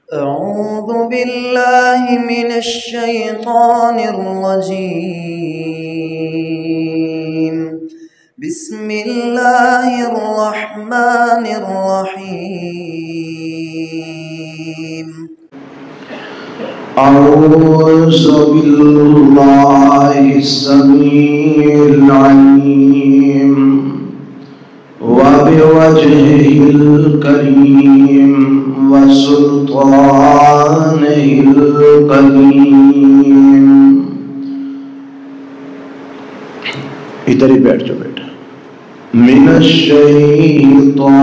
أعوذ بالله من الشيطان الرجيم. بسم الله الرحمن الرحيم. أعوذ بالله السميع العليم وبوجهه الكريم وسلطانه القديم. ادھر ہی بیٹھ جاؤ بیٹا. من الشیطان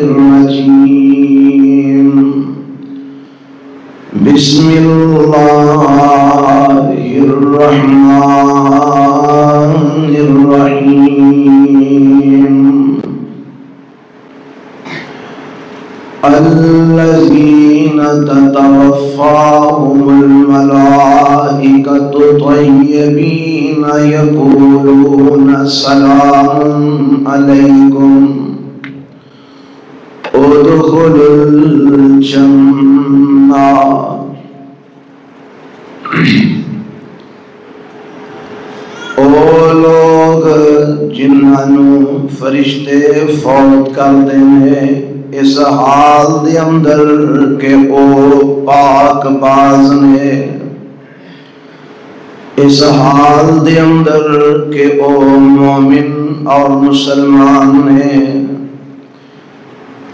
الرجیم. بسم اللہ الرحمن الرحیم. الذین تتوفاهم الملائکۃ طیبین یقولون سلام علیکم ادخلوا الجنہ. او لوگ جنہوں فرشتے فوت کر دینے اس حال دے اندر کہ او پاک باز نے، اس حال دے اندر کہ او مومن اور مسلمان نے،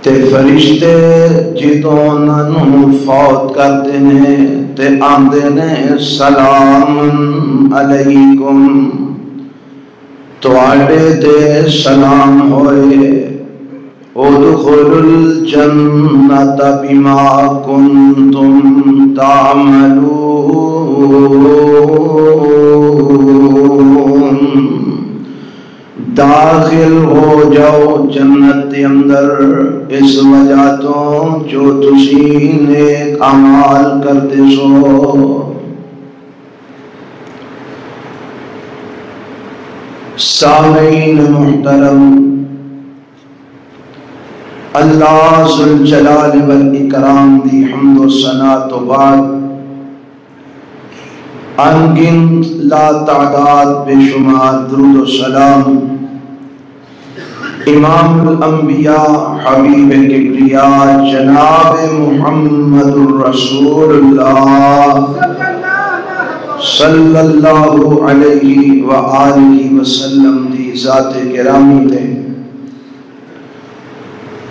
تے فرشتے جدوں انہوں فوت کرتے ہیں تے آندے نے سلام علیکم، تواڈے تے سلام ہوئے. ادخلوا الجنۃ بما کنتم تعملون. داخل ہو جاؤ جنت کے اندر اس وجہ تو جو تسی نیک اعمال کرتے سو. سامعین محترم، اللہ ذوالجلال والاکرام دی حمد و ثنا تو بعد انگنت لا تعداد بے شمار درود و سلام امام الانبیاء حبیب کبریاء جناب محمد الرسول اللہ صلی اللہ علیہ وآلہ وسلم دی ذات گرامی تے.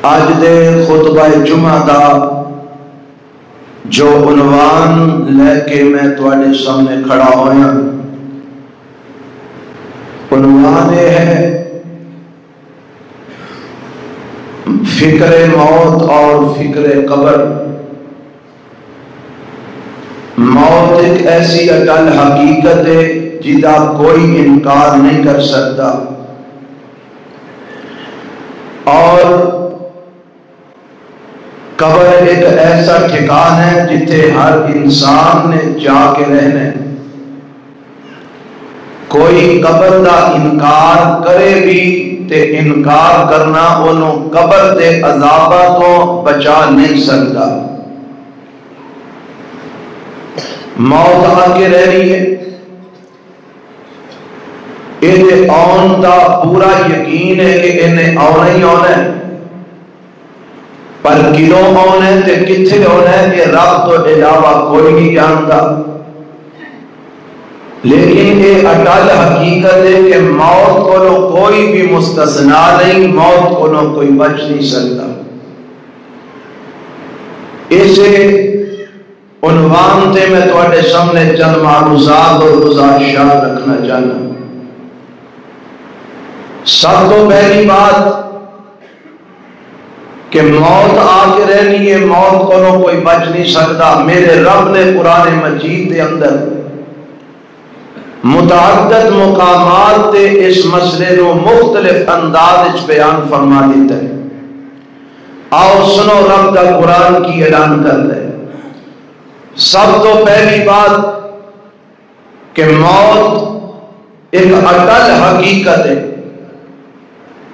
آج دے خطبہ جمعہ دا جو عنوان لے کے میں تواڈے سامنے کھڑا ہویا، عنوان یہ ہے فکر موت اور فکر قبر. موت ایک ایسی اٹل حقیقت ہے جدا کوئی انکار نہیں کر سکتا، اور قبر ایک ایسا ٹھکان ہے جتے ہر انسان نے جا کے رہنے. کوئی قبر دا انکار کرے بھی تے انکار کرنا انہوں قبر دے عذابہ تو بچا نہیں سکتا. موت آ کے رہ رہی ہے، یہ آن دا پورا یقین ہے کہ انہیں آنا ہی آنا ہے، پر کلوں آنا ہے تے کتھے آنا ہے کہ رب تو علاوہ کوئی نہیں جانتا. لیکن یہ اٹل حقیقت ہے کہ موت کو کوئی بھی مستثنا نہیں، موت کو کوئی بچ نہیں سکتا. اسے عنوان تے میں تواڈے سامنے چند معروضات اور گزارشات رکھنا چاہتا ہوں. سب تو پہلی بات کہ موت آ کے رہنی ہے، موت کو کوئی بچ نہیں سکتا. میرے رب نے قرآن مجید کے اندر متعدد مقامات تے اس مسئلے کو مختلف انداز بیان فرما دیتا ہے. آؤ سنو رب کا قرآن کی اعلان کر دے. سب تو پہلی بات کہ موت ایک اٹل حقیقت ہے.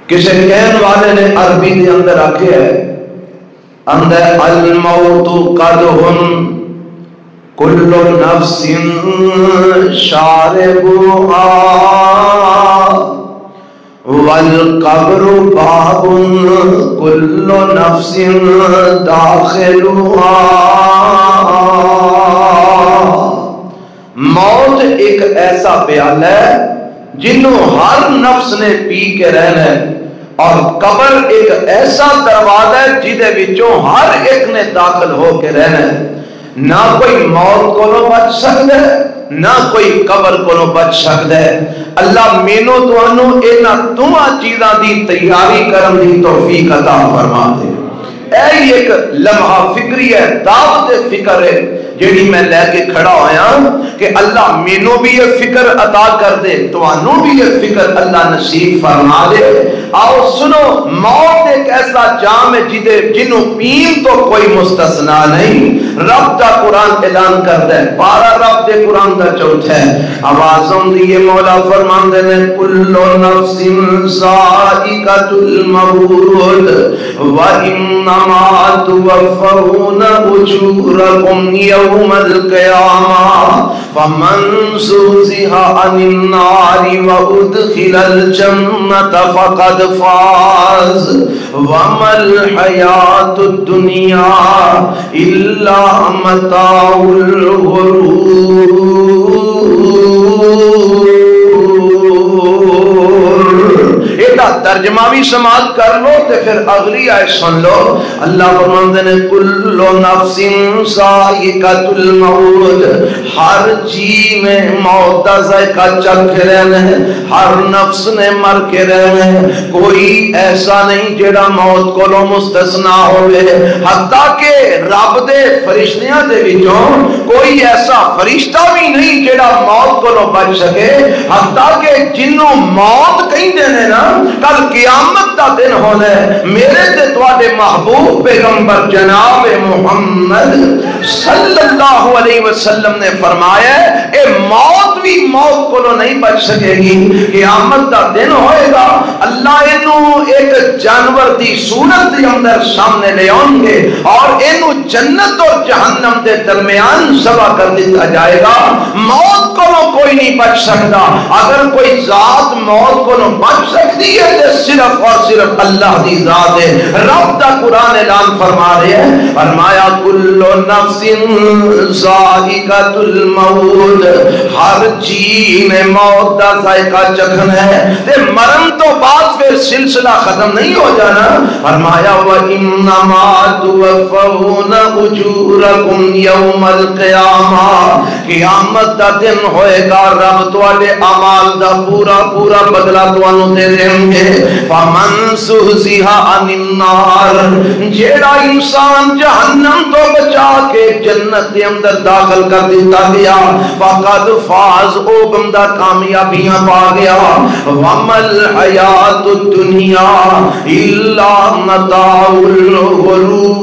کسی کہن والے نے عربی کے اندر آکھے ہے اندر الموت قدہن کل نفس شاربها والقبر باب کل نفس داخلها. موت ایک ایسا پیالہ ہے جنہوں ہر نفس نے پی کے رہنا ہے، اور قبر ایک ایسا دروازہ ہے جدے وچوں ہر ایک نے داخل ہو کے رہنا ہے. نہ کوئی موت کو بچ سکتا ہے، نہ کوئی قبر کو بچ سکتا ہے. اللہ مینو تو انو اینا دونوں چیزاں دی تیاری کرن دی توفیق عطا فرما دے. اے ایک لمحہ فکری ہے، دعوت فکر ہے جیڑی میں لے کے کھڑا ہویا کہ اللہ مینو بھی یہ فکر عطا کر دے، تو انو بھی یہ فکر اللہ نصیب فرما دے. آؤ سنو، موت ایک ایسا جام ہے جنہوں پین تو کوئی مستثنا نہیں. رب دا قرآن اعلان کرتا ہے، پارا رب دے قرآن دا چوتھ ہے. آوازوں دیئے مولا فرماندے نے کل نفس ذائقۃ الموت وَإِنَّمَا تُوَفَّوْنَ أُجُورَكُمْ يَوْمَ الْقِيَامَةِ فَمَنْ زُحْزِحَ عَنِ النَّارِ وَأُدْخِلَ الْجَنَّةَ فَقَدْ فَازَ وَمَا الْحَيَاةُ الدُّنْيَا إِلَّا مَتَاعُ الْغُرُورِ. ترجمہ بھی سماعت کر لو تے پھر اگلی آیت سن لو. اللہ فرماتے ہیں کل نفس ذائقۃ الموت، ہر جی میں موت کا ذائقہ چکھ رہنا ہے، ہر نفس نے مر کے رہنا ہے. کوئی ایسا نہیں جڑا موت کو مستثنا ہوئے، حتیٰ کہ رب دے فرشتیاں دے وچوں کوئی ایسا فرشتہ بھی نہیں جڑا موت کو بچ سکے. حتیٰ کہ جنوں موت کہندے نے نا، کل قیامت دا دن ہونا ہے، میرے تے تواڈے محبوب پیغمبر جناب محمد صلی اللہ علیہ وسلم نے فرمایا ہے اے موت بھی موت کو نہیں بچ سکے گی. قیامت دا دن ہوئے گا، اللہ انہوں ایک جانور دی صورت دے اندر سامنے لے آؤں گے اور انہوں جنت اور جہنم دے درمیان ذبح کر دیتا جائے گا. موت کو کوئی نہیں بچ سکتا. اگر کوئی ذات موت کو بچ سکتی ہے تو صرف اور صرف اللہ دی ذات ہے. رب دا قرآن اعلان فرما رہے ہیں، فرمایا کل نفس ذائقۃ الموت، ہر جی نے موت دا ذائقہ چکھنا ہے. تے مرن تو بعد پھر سلسلہ ختم نہیں ہو جانا. فرمایا وَإِنَّمَا تُوَفَّوْنَ أُجُورَكُمْ يَوْمَ الْقِيَامَةِ، قیامت دا دن ہوئے گا، رب تواڈے اعمال دا پورا پورا بدلہ تانوں دے دیں گے. فَمَنْ زُحْزِحَ عَنِ النَّارِ، جیڑا انسان جہنم تو بچا کے جنت کے اندر داخل کر دیتا گیا، فقد فاز، او بندہ کامیابیاں پا گیا. وَمَا الْحَيَاةُ الدُّنْيَا إِلَّا مَتَاعُ الْغُرُورِ.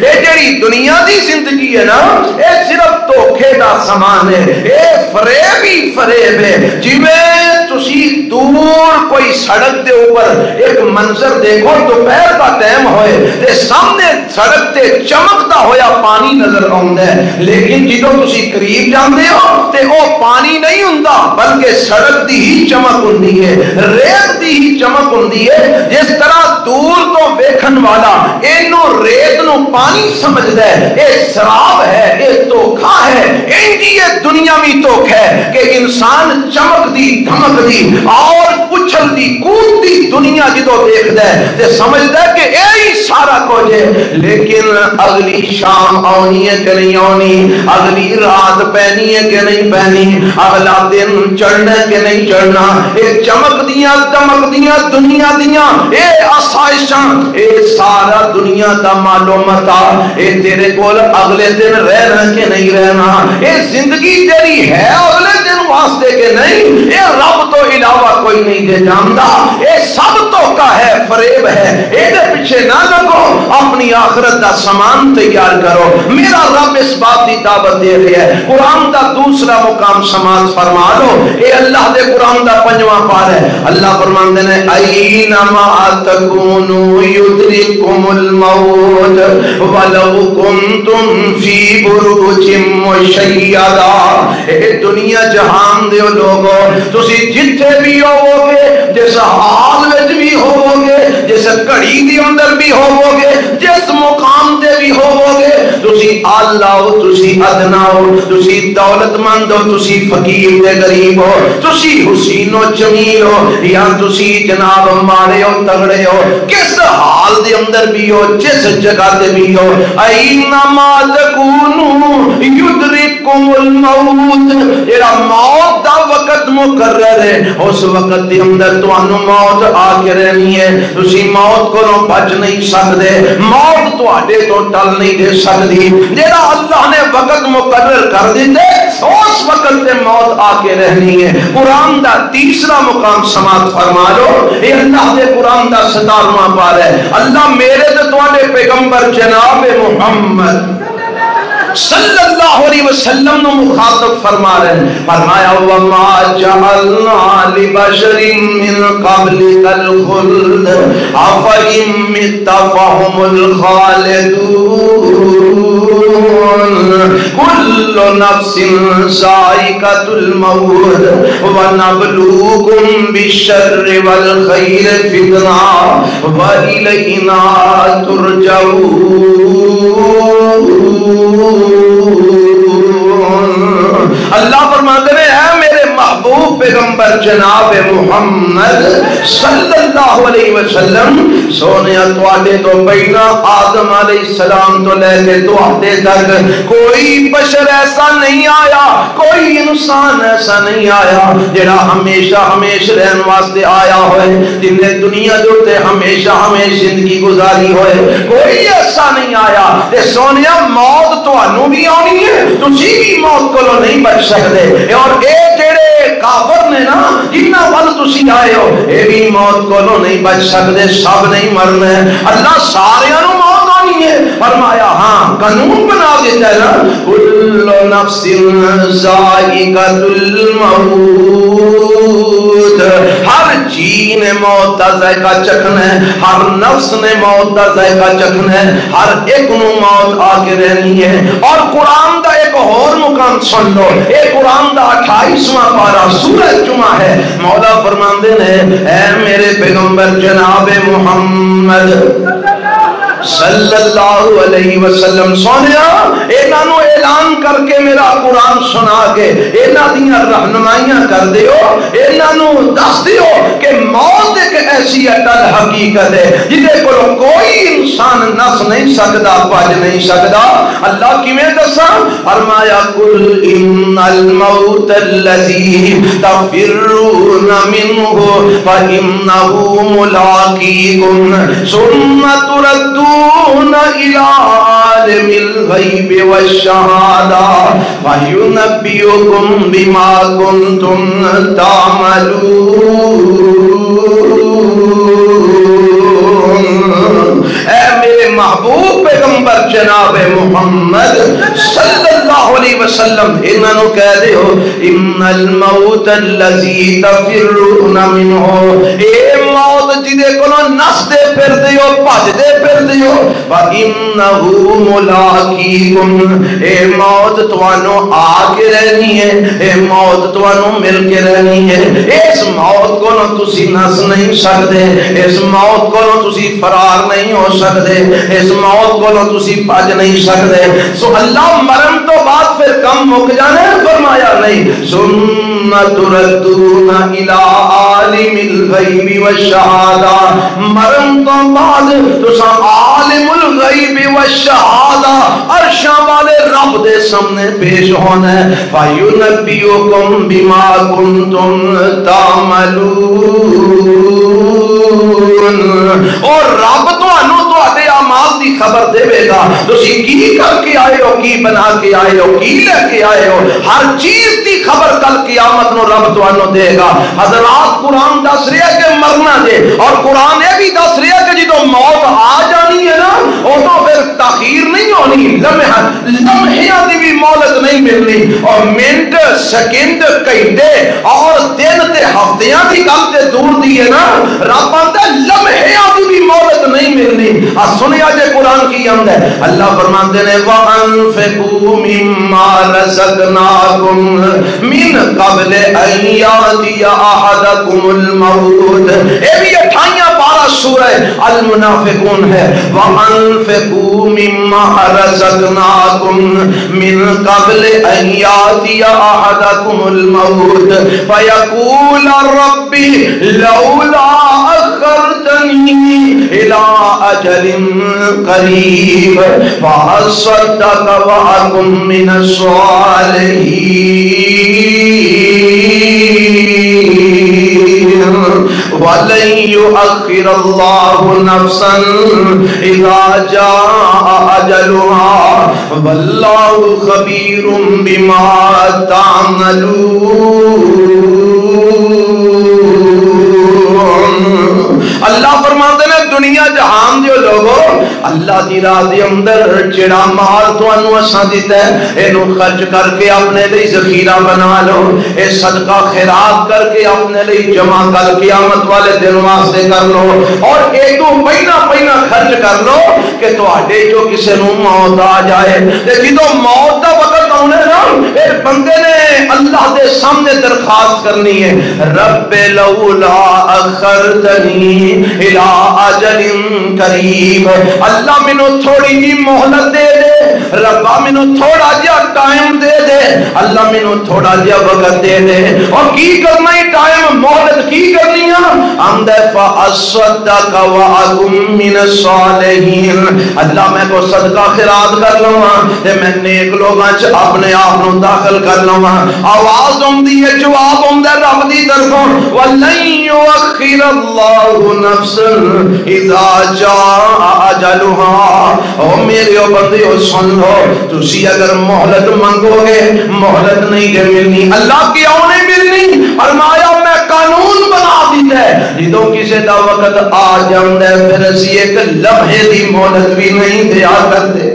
اے جڑی دنیا دی زندگی ہے نا، اے صرف دھوکے دا سامان ہے، اے فریب ہی فریب ہے. جی میں تسی دور کوئی سڑک دے اوپر ایک منظر دیکھو، دوپہر کا ٹائم ہوئے تے سامنے سڑک تے چمکتا ہویا پانی نظر آوندا ہے، لیکن جدوں تسی قریب جاندے ہو تے او پانی نہیں ہوندا بلکہ سڑک دی ہی چمک ہوندی ہے، ریت دی ہی چمک ہوندی ہے. جس طرح دور تو ویکھن والا اینو ریت نو پانی سمجھدا ہے، اے سراب ہے، اے دھوکھا ہے. انجی یہ دنیا بھی دھوکھا ہے کہ انسان چمک دی دھمک دی اور اچھل دی کود دی دنیا جدو دیکھدا ہے تے سمجھدا ہے کہ اے ہی سارا کچھ ہے. لیکن اگلی شام آنی ہے کہ نہیں آنی، اگلی رات پہنی ہے کہ نہیں پہنی، اگلا دن چڑھنا ہے کہ نہیں چڑھنا، اے چمک دیاں دمک دیاں دنیا دیاں اے آسائشاں، اے سارا دنیا دا معلومات، اے تیرے کول اگلے دن رہنا کہ نہیں رہنا، اے زندگی تیری ہے اگلے دن واسطے کہ نہیں، اے رب تو علاوہ کوئی نہیں دے جاندا. اے سب تو کا ہے. فریب ہے، ایدے پیچھے نہ لگو، اپنی آخرت دا سامان تیار کرو۔ میرا رب اس بات دی دعوت دے رہے ہیں۔ قرآن دا دوسرا مقام سماعت فرما لو، اے اللہ دے قرآن دا 5واں پارہ ہے۔ اللہ فرماندے نے اینما تکونوا یدرککم الموت ولو کنتم فی بروج مشیدہ۔ اے دنیا جہان دے لوگو، تسی جتھے بھی ہوو گے، جس حال وچ بھی ہوو گے، جس گھڑی دی اندر بھی ہوو گے، جس مقام تے بھی ہوو گے، تسی اعلی ہو، تسی ادنا ہو، تسی دولت مند ہو، تسی فقیر تے غریب ہو، تسی حسین و جمیل ہو، یا تسی جناب مارے ہو تگڑے ہو، کس حال دے اندر بھی ہو، جس جگہ تے بھی ہو، اینما تکونوا یدرککم الموت، جڑا موت دا وقت مقرر ہے، اس وقت دے اندر تانوں موت آ کے رہنی ہے۔ تسی موت کو بچ نہیں سکدے، موت تواڈے تو ٹل نہیں دے سکدی۔ جڑا اللہ نے وقت مقرر کر دیتے، اس وقت تے موت آ کے رہنی ہے۔ قرآن دا تیسرا مقام سماعت فرما لو، اے اللہ دے قرآن دا 17واں پارہ ہے۔ اللہ میرے تے تواڈے پیغمبر جناب محمد صلی اللہ علیہ وسلم نو مخاطب فرما رہے ہیں، فرمایا وَمَا جَعَلْنَا لِبَشَرٍ مِّن قَبْلِكَ الْخُلْدَ أَفَإِن مِّتَّ فَهُمُ الْخَالِدُونَ كُلُّ نَفْسٍ ذَائِقَةُ الْمَوْتِ وَنَبْلُوكُم بِالشَّرِّ وَالْخَيْرِ فِتْنَةً وَإِلَيْنَا تُرْجَعُونَ۔ اللہ فرماتے ہیں اے میرے محبوب پیغمبر جناب محمد صلی اللہ علیہ وسلم، سونیا تواڈے تو پہلا آدم علیہ السلام تو لے کے تواڈے تک کوئی بشر ایسا نہیں آیا، کوئی انسان ایسا نہیں آیا جڑا ہمیشہ ہمیشہ رہن واسطے آیا ہوئے، جن نے دنیا دے ہمیشہ ہمیشہ زندگی گزاری ہوئے، کوئی ایسا نہیں آیا۔ تے سونیا موت تانوں بھی آنی ہے، تسی بھی موت کو نہیں بچ سکتے، اور اے جڑے کافر نے نا جنہاں ول تسی آئے ہو، اے بھی موت کو نہیں بچ سکتے، سب نہیں مرنا ہے۔ اللہ سارے نو موت آنی ہے، فرمایا ہاں قانون بنا دیتا ہے نا، کل نفس ذائقۃ الموت، ہر جی نے موت کا ذائقہ چکھنا ہے، ہر نفس نے موت کا ذائقہ چکھنا ہے، ہر ایک نو موت آ کے رہنی ہے۔ اور قرآن دا ایک اور مقام سن لو، اے قرآن دا 28واں پارہ سورہ جمعہ ہے، مولا فرماندے نے اے میرے پیغمبر جناب محمد صلی اللہ علیہ وسلم، سونیا انہاں نو اعلان کر کے میرا قرآن سنا کے انہاں دیاں رہنمائیاں کر دیو، انہاں نو دس دیو کہ موت ایک ایسی اٹل حقیقت ہے جدے کو کوئی انسان نس نہیں سکتا، بچ نہیں سکتا۔ اللہ کیویں دساں؟ فرمایا قل ان الموت الذی تفرون منہ فانہ ملاقیکم ثم تردون إلى عالم الغيب والشهادة فينبئكم بما كنتم تعملون۔ اے میرے محبوب پیغمبر جناب محمد صلی اللہ علیہ وسلم، انہوں کہہ دے ہو ان الموت الذی تفرون منہ، اے موت جدے کو نس دے پھر دیو، بھج دے پھر دیو، فَإِنَّهُ مُلَاقِيكُمْ، اے موت توانو آ کے رہنی ہے، اے موت توانو مل کے رہنی ہے۔ اس موت کو نہ تسی نس نہیں سکتے، اس موت کو نہ تسی فرار نہیں ہو سکتے، اس موت کو نہ تسی بچ نہیں سکتے۔ سو اللہ مرن تو بعد پھر کم مک جانے، فرمایا نہیں، ثُمَّ تُرَدُّونَ إِلَىٰ عَالِمِ الْغَيْبِ وَالشَّهَادَةِ، مرن تو بعد تسا عالم الغیب والشہادہ عرشاں والے رب دے سامنے پیش ہونا ہے، فَيُنَبِّئُكُم بِمَا كُنتُمْ تَعْمَلُونَ، اور رب تانوں تواڈے اعمال دی خبر دے گا تسی کی کر کے آئے ہو کی بنا کے آئے ہو کی لے کے آئے ہو ہر چیز دی خبر کل قیامت نو رب تانوں دے گا حضرات قرآن دس رہا ہے کہ مرنا دے اور قرآن یہ بھی دس رہا ہے کہ جدو موت آ جانی ہے نا وہ تو پھر تاخیر نہیں ہونی لمحیاں دی بھی مہلت نہیں ملنی اور منٹ سیکنڈ گھنٹے اور دن تے ہفتیاں دی گل تے دور دی ہے نا رب آندا لمحیاں دی بھی مہلت نہیں ملنی سنیا جے قرآن کی آمد ہے اللہ فرماتے ہیں وَأَنفِقُوا مِمَّا رَزَقْنَاكُمْ مِن قَبْلِ أَن يَأْتِيَ أَحَدَكُمُ الْمَوْتُ یہ بھی 28 سورہ المنافقون ہے وَأَنفِقُوا مِمَّا رَزَقْنَاكُمْ مِن قَبْلِ أَن يَأْتِيَ أَحَدَكُمُ الْمَوْتُ فَيَقُولَ رَبِّ لَوْلَا أَخَّرْتَنِي إِلَىٰ أَجَلٍ قَرِيبٍ فَأَصَّدَّقَ وَأَكُن مِّنَ الصَّالِحِينَ وَلَن يُؤَخِّرَ اللَّهُ نَفْسًا إِذَا جَاءَ أَجَلُهَا وَاللَّهُ خَبِيرٌ بِمَا تَعْمَلُونَ اللہ فرماتے ہیں دنیا جہان دیو لوگو اللہ دی راہ دے اندر جڑا مال تانوں اساں دتا ہے اینو خرچ کر کے اپنے لئی ذخیرہ بنا لو اے صدقہ خیرات کر کے اپنے لئی جمع کر قیامت والے دن واسطے کر لو اور ایک تو پہلا خرچ کر لو کہ تواڈے جو کسے نو موت آ جائے تے جدوں موت دا وقت آونے نا اے بندے نے اللہ دے سامنے درخواست کرنی ہے رب لولا اخرتنی الى اجل قریب اللہ مینوں تھوڑی جی مہلت دے دے ربا مینوں تھوڑا جہا ٹائم دے دے اللہ مینوں تھوڑا جہا وقت دے دے اور کی کرنا ہے ٹائم مہلت کی کرنی ہے ہم دے فاصدق واکم من الصالحین اللہ میں کو صدقہ خیرات کر لواں تے میں نیک لوگاں چ اپنے آپ نو داخل کر لواں آواز ہوندی ہے جواب ہوندا ہے رب دی طرفوں ولن یؤخر اللہ نفسا اذا جاء اجلها او میرے بندے سن لو تسی اگر مہلت منگو گے مہلت نہیں ملنی اللہ کیوں نہیں ملنی فرمایا میں قانون بنا دیتا ہے جدوں کسی دا وقت آ جاندا ہے پھر اسی ایک لمحے دی مہلت بھی نہیں دیا کرتے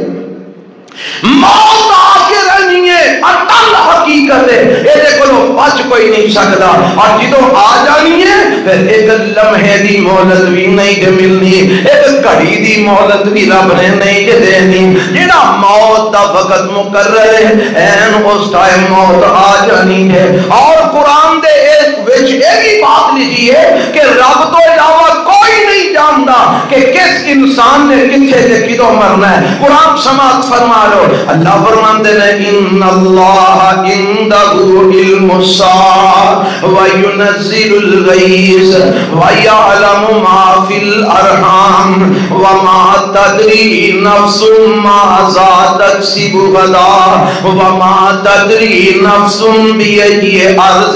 موت آ کے رہنی ہے اٹل حقیقت ہے یہ کو بچ کوئی نہیں سکتا اور جدوں آ جانی ہے پھر ایک لمحے دی مہلت بھی نہیں ملنی ایک گھڑی دی مہلت بھی رب نے نہیں دینی جڑا موت دا وقت مقرر ہے این اس ٹائم موت آ جانی ہے اور قرآن دے ایک وچ یہ بھی بات لکھی ہے کہ رب تو علاوہ کوئی نہیں جانتا کہ کس انسان نے کتھے سے کدوں مرنا ہے قرآن سماعت فرما لو اللہ فرماتے ہیں ان اللہ عنده علم الساعة وينزل الغيث ويعلم ما في الأرحام وما تدري نفس ماذا تكسب غدا وما تدري نفس بأي أرض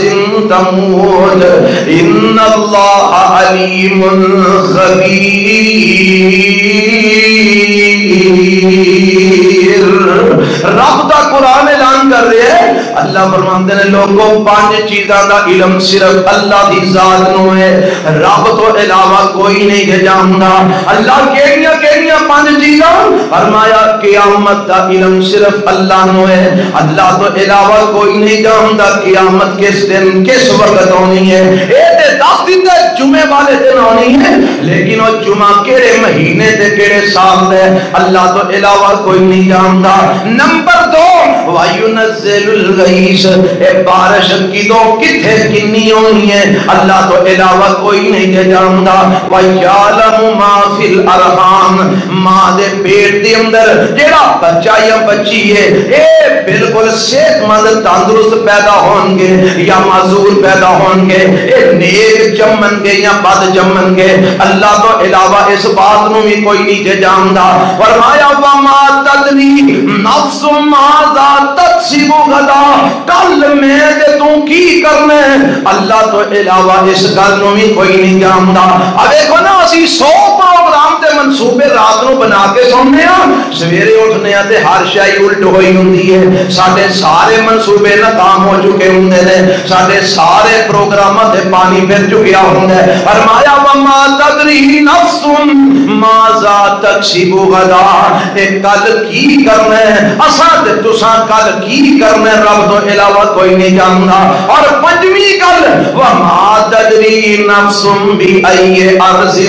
تموت ان اللہ علیم خبیر رب دا قرآن اعلان کر رہے ہیں اللہ فرماتے ہیں لوگوں 5 چیزاں دا علم صرف اللہ دی ذات نو ہے رب تو علاوہ کوئی نہیں جاندا اللہ کیڑیاں 5 چیزاں فرمایا قیامت دا علم صرف اللہ نو ہے اللہ تو علاوہ کوئی نہیں جاندا قیامت کس دن کس وقت ہونی ہے اے تے 10 دن تے جمعے والے دن ہونی ہے لیکن وہ جمعہ کیڑے مہینے تے کیڑے سال دے اللہ تو علاوہ کوئی نہیں جاندا نمبر 2 وَيُنَزِّلُ الْغَيْثَ اے بارش کدوں کتھے کنی ہونی ہے اللہ تو علاوہ کوئی نہیں جاندا وَيَعْلَمُ مَا فِي الْأَرْحَامِ ماں دے پیٹ دے اندر جڑا بچہ یا بچی ہے اے بالکل صحت مند تندرست پیدا ہون گے یا معذور پیدا ہون گے اے نیک جمن گے یا بد جمن گے اللہ تو علاوہ اس بات نو بھی کوئی نہیں جاندا فرمایا وَمَا تَدْرِي نَفْسٌ مَاذَا تَكْسِبُ غَدًا کل میں تے تو کی کرنا ہے اللہ تو علاوہ اس گل نو بھی کوئی نہیں جاندا اب دیکھو نا اسی 100 پروگرام تے منسوخ منصوبے رات نو بنا کے سونے سویرے اٹھنے تے ہر شے الٹ ہوئی ہوندی ہے ساڈے سارے منصوبے ناکام ہو چکے ہوندے نے ساڈے سارے پروگراماں تے پانی پھر چکیا ہوندا ہے فرمایا وما تدری نفس ماذا تکسب غدا اے کل کی کرنا ہے اساں تے تساں کل کی کرنا ہے رب تو علاوہ کوئی نہیں جاندا اور پنجویں گل وما تدری نفس بأي ارض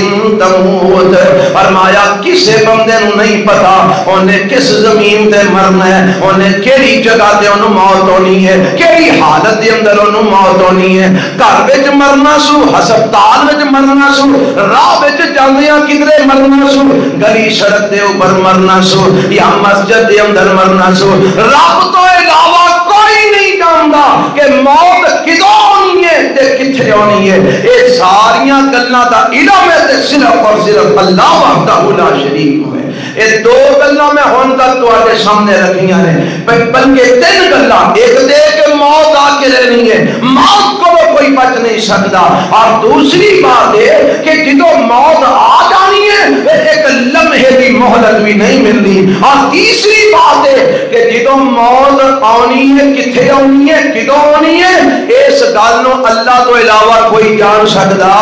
تموت فرمایا کسے بندے نو نہیں پتا اونے کس زمین تے مرنا ہے اونے کیڑی جگہ تے اونوں موت ہونی ہے کیڑی حالت دے اندر اونوں موت ہونی ہے گھر وچ مرنا سو ہسپتال وچ مرنا سو راہ وچ جاندیاں کدھرے مرنا سو گلی سڑک دے اوپر مرنا سو یا مسجد دے اندر مرنا سو رب تو علاوہ کوئی نہیں جاندا کہ موت کدوں ہونی ہے تے کتھے ہونی ہے اے ساریاں گلاں دا علم ہے تے صرف اور صرف اللہ وحدہ لا شریک ہے یہ دو گلاں میں ہن تک تواڈے سامنے رکھیاں نے بلکہ تین گلاں ایک دے کہ موت آ کے رہنی ہے موت کو کوئی بچ نہیں سکتا اور دوسری بات ہے کہ جدوں موت آ جانی ہے ایک لمحے کی مہلت بھی نہیں ملنی اور تیسری بات ہے کہ جدوں موت آنی ہے کتھے آنی ہے کدوں آنی ہے اس گل نو اللہ تو علاوہ کوئی جان سکتا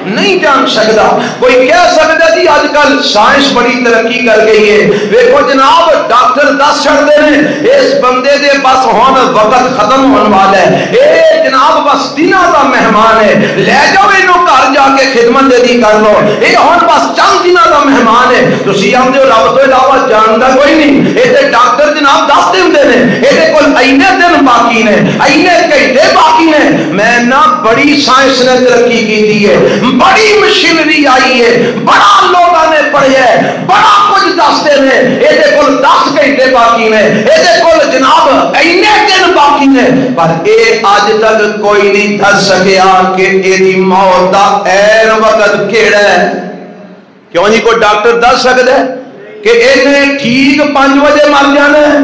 نہیں جان سکتا کوئی کہہ سکتا جی اج کل سائنس بڑی ترقی کر گئی ہے ویکھو جناب ڈاکٹر دس چھڑتے ہیں اس بندے دے بس ہن وقت ختم ہونے والا ہے اے جناب بس دنوں دا مہمان ہے لے جاؤ اینو گھر جا کے خدمت دی کر لو اے ہن بس چند دنوں دا مہمان ہے تسی آندے ہو رب تو علاوہ جاندا کوئی نہیں اے تے ڈاکٹر جناب دس دیندے نے اے دے کول اینے دن باقی نے اینے گھنٹے باقی نے میں نا بڑی سائنس نے ترقی کی ہے بڑی مشینری آئی ہے بڑا لوگوں نے پڑھیا ہے بڑا کچھ دستے نے اے دے کول 10 گھنٹے باقی نے اے دے کول جناب اینے دن باقی نے پر اے اج تک کوئی نہیں دس سکیا کہ اے دی موت دا عین وقت کیڑا ہے کیوں نہیں کوئی ڈاکٹر دس سکدا ہے کہ اینے ٹھیک 5 بجے مر جانا ہے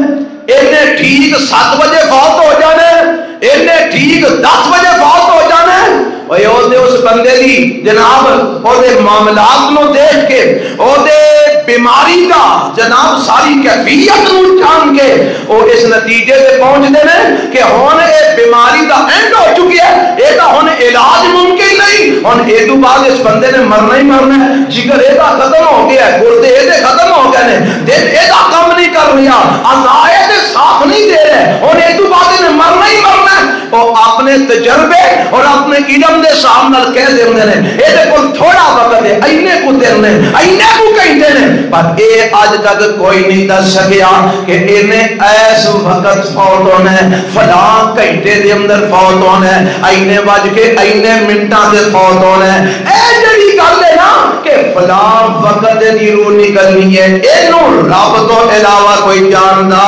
اینے ٹھیک 7 بجے فوت ہو جانا ہے اینے ٹھیک 10 بجے فوت ہو جانا ہے اس بندے دی جناب او دے معاملات نو دیکھ کے او دے بیماری کا جناب ساری کیفیت نو جان کے او اس نتیجے تے پہنچ دے نے کہ ہن اے بیماری دا اینڈ ہو چکی ہے اے دا ہن علاج ممکن نہیں ہن اے تو بعد اس بندے نے مرنا ہی مرنا ہے جگر اے دا ختم ہو گیا ہے گردے اے دے ختم ہو گئے نے دل اے دا کام نہیں کر رہا اعضاء دے ساتھ نہیں دے رہے ہن اے تو بعد نے مرنا ہی مرنا ہے او اپنے تجربے اور اپنے علم دے سامنے کہہ دیندے نے اے دے کول تھوڑا وقت ہے اینے کو دن نے اینے کو کہندے نے پر اے اج تک کوئی نہیں دس سکیا کہ اینے ایس وقت فوت ہونا ہے فلاں گھنٹے دے اندر فوت ہونا ہے اینے بج کے اینے منٹاں دے فوت ہونا ہے اے جڑی گل ہے نا کہ فلاں وقت دی روح نکلنی ہے اینو رب تو علاوہ کوئی جاندا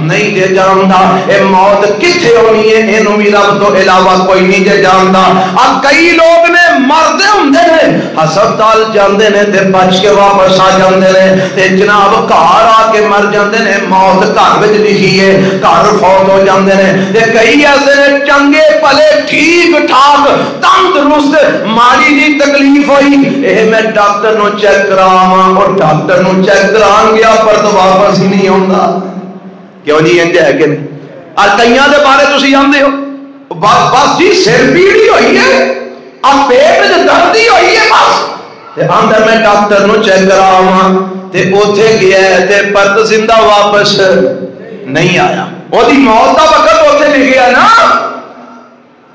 نہیں جے جاندا اے موت کتھے ہونی ہے اینو بھی رب تو علاوہ کوئی نہیں جے جاندا اب کئی لوگ نے مردے ہوندے نے ہسپتال جاندے نے تے بچ کے واپس آ جاندے نے تے جناب گھر آ کے مر جاندے نے موت گھر وچ لکھی ہے گھر فوت ہو جاندے نے تے کئی ایسے نے چنگے بھلے ٹھیک ٹھاک تندرست ماڑی جی تکلیف ہوئی اے میں ڈاکٹر نو چیک کراواں اور ڈاکٹر نو چیک کران گیا پر تو واپس ہی نہیں ہوندا کیوں جی انج ہے کہ نہیں اور کئیاں دے بارے تسی جاندے ہو بس جی سر پیڑی ہوئی ہے اب پیٹ میں دردی ہوئی ہے بس تے اندر میں ڈاکٹر نو چیک کراواں تے اوتھے گیا ہے تے پرت زندہ واپس نہیں آیا او دی موت دا وقت اوتھے لکھیا ہے نا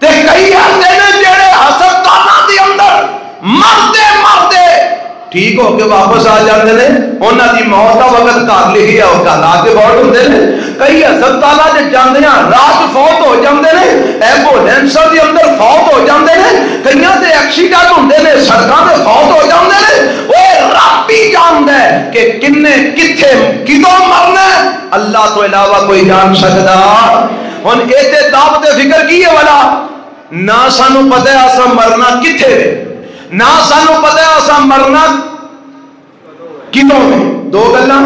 تے کئی ایسے نے جڑے ہسپتالاں دے اندر مرتے مرتے ٹھیک ہو کے واپس آ جاندے نے انہاں دی موت دا وقت گھر لکھیا او گھر آ کے بہت ہوندے نے کئی ہسپتالاں دے جاندے ہیں رات فوت ہو جاندے نے ایمبولینس دے اندر فوت ہو جاندے نے کئیاں دے ایکسیڈنٹ ہوندے نے سڑکاں تے فوت ہو جاندے نے اوے رب ہی جاندا ہے کہ کنے کتھے کدوں مرنا ہے اللہ تو علاوہ کوئی جان سکدا ہن اے تے دعوت فکر کی ہے والا نہ سانو پتہ ہے اساں مرنا کتھے ہے نہ سانو پتہ ہے اساں مرنا کدوں ہے دو گلاں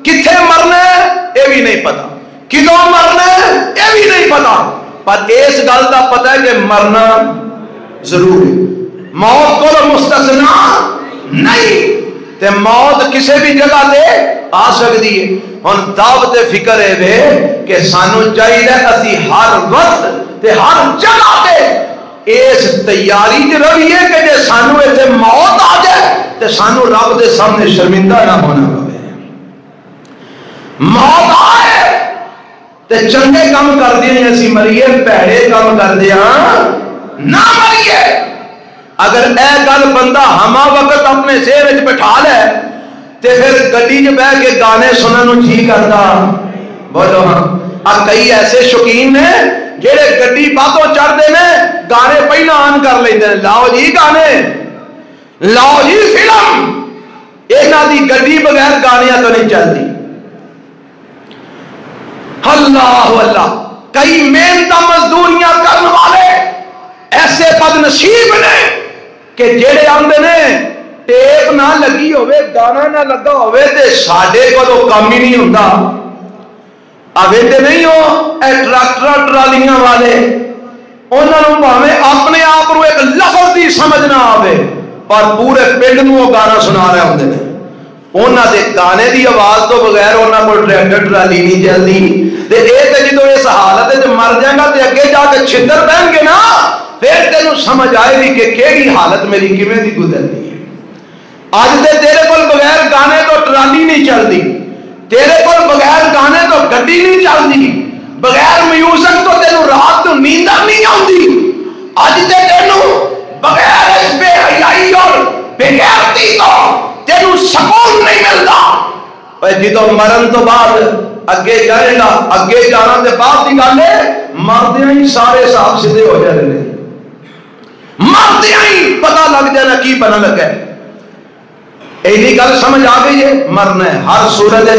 کتھے مرنا ہے اے بھی نہیں پتا کدوں مرنا ہے اے بھی نہیں پتا پر اس گل دا پتہ ہے کہ مرنا ضرور ہے موت کو مستثنا نہیں تے موت کسی بھی جگہ تے آ سکتی ہے. ہن دعوت فکر ہے وے کہ سانو چاہیے اسی ہر وقت تے ہر جگہ تے اس تیاری چ رہیے کہ جے سانو ایتھے موت آ جائے تے سانو رب دے سامنے شرمندہ نہ ہونا پوے. موت آئے تے چنگے کام کر دیں اسی مریے, پیڑے کام کر دیں نہ مریے. اگر اے گل بندہ ہما وقت اپنے ذہن وچ بٹھا لے تے پھر گڈی چ بیٹھ کے گانے سنن نوں جی کردا. بولو ہاں. کئی ایسے شوقین نے جہے گڈی بعدوں چڑھتے ہیں گانے پہلا آن کر لیندے ہیں. لاؤ جی گانے, لاؤ جی فلم. یہاں دی گڈی بغیر گانیاں تو نہیں چلتی. اللہ اللہ. کئی محنت مزدوریاں کرنے والے ایسے بد نصیب نے کہ جڑے آندے نے ٹیپ نہ لگی ہوئے, گانا نہ لگا ہوئے تے ساڈے کولوں کام ہی نہیں ہوندا. آویندے نہیں ہو اے ٹریکٹر ٹرالیاں والے, انہاں نوں بھاویں اپنے آپ نوں ایک لفظ دی سمجھ نہ آوے پر پورے پنڈ نوں وہ گانا سنا رہے ہوندے نے. انہاں دے گانے دی آواز تو بغیر انہاں کول ٹریکٹر ٹرالی نہیں چلدی. تے اے تے جدوں اس حالت وچ مر جائے گا تے اگے جا کے چھتر بہن گے نا, پھر تینوں سمجھ آئے گی کہ کیڑی حالت میری کیویں دی گزرتی ہے. اج تے تیرے کول بغیر گانے تو ٹرالی نہیں چلدی, تیرے کول بغیر گانے تو گڈی نہیں چلدی, بغیر میوزک تو تینوں رات نوں نیند نہیں آندی. اج تے تینوں بغیر اس بے حیائی اور بے غیرتی تو تینوں سکون نہیں ملتا. جدوں مرن تو بعد اگے جائے گا, اگے جانا تے بعد دی گل ہے, مردیاں ہی سارے حساب سیدھے ہو جانے نے. مردیاں ہی پتہ لگ جانا کی بنا لگا ہے. ایسی گل سمجھ آ گئی ہے. مرنا ہے ہر صورت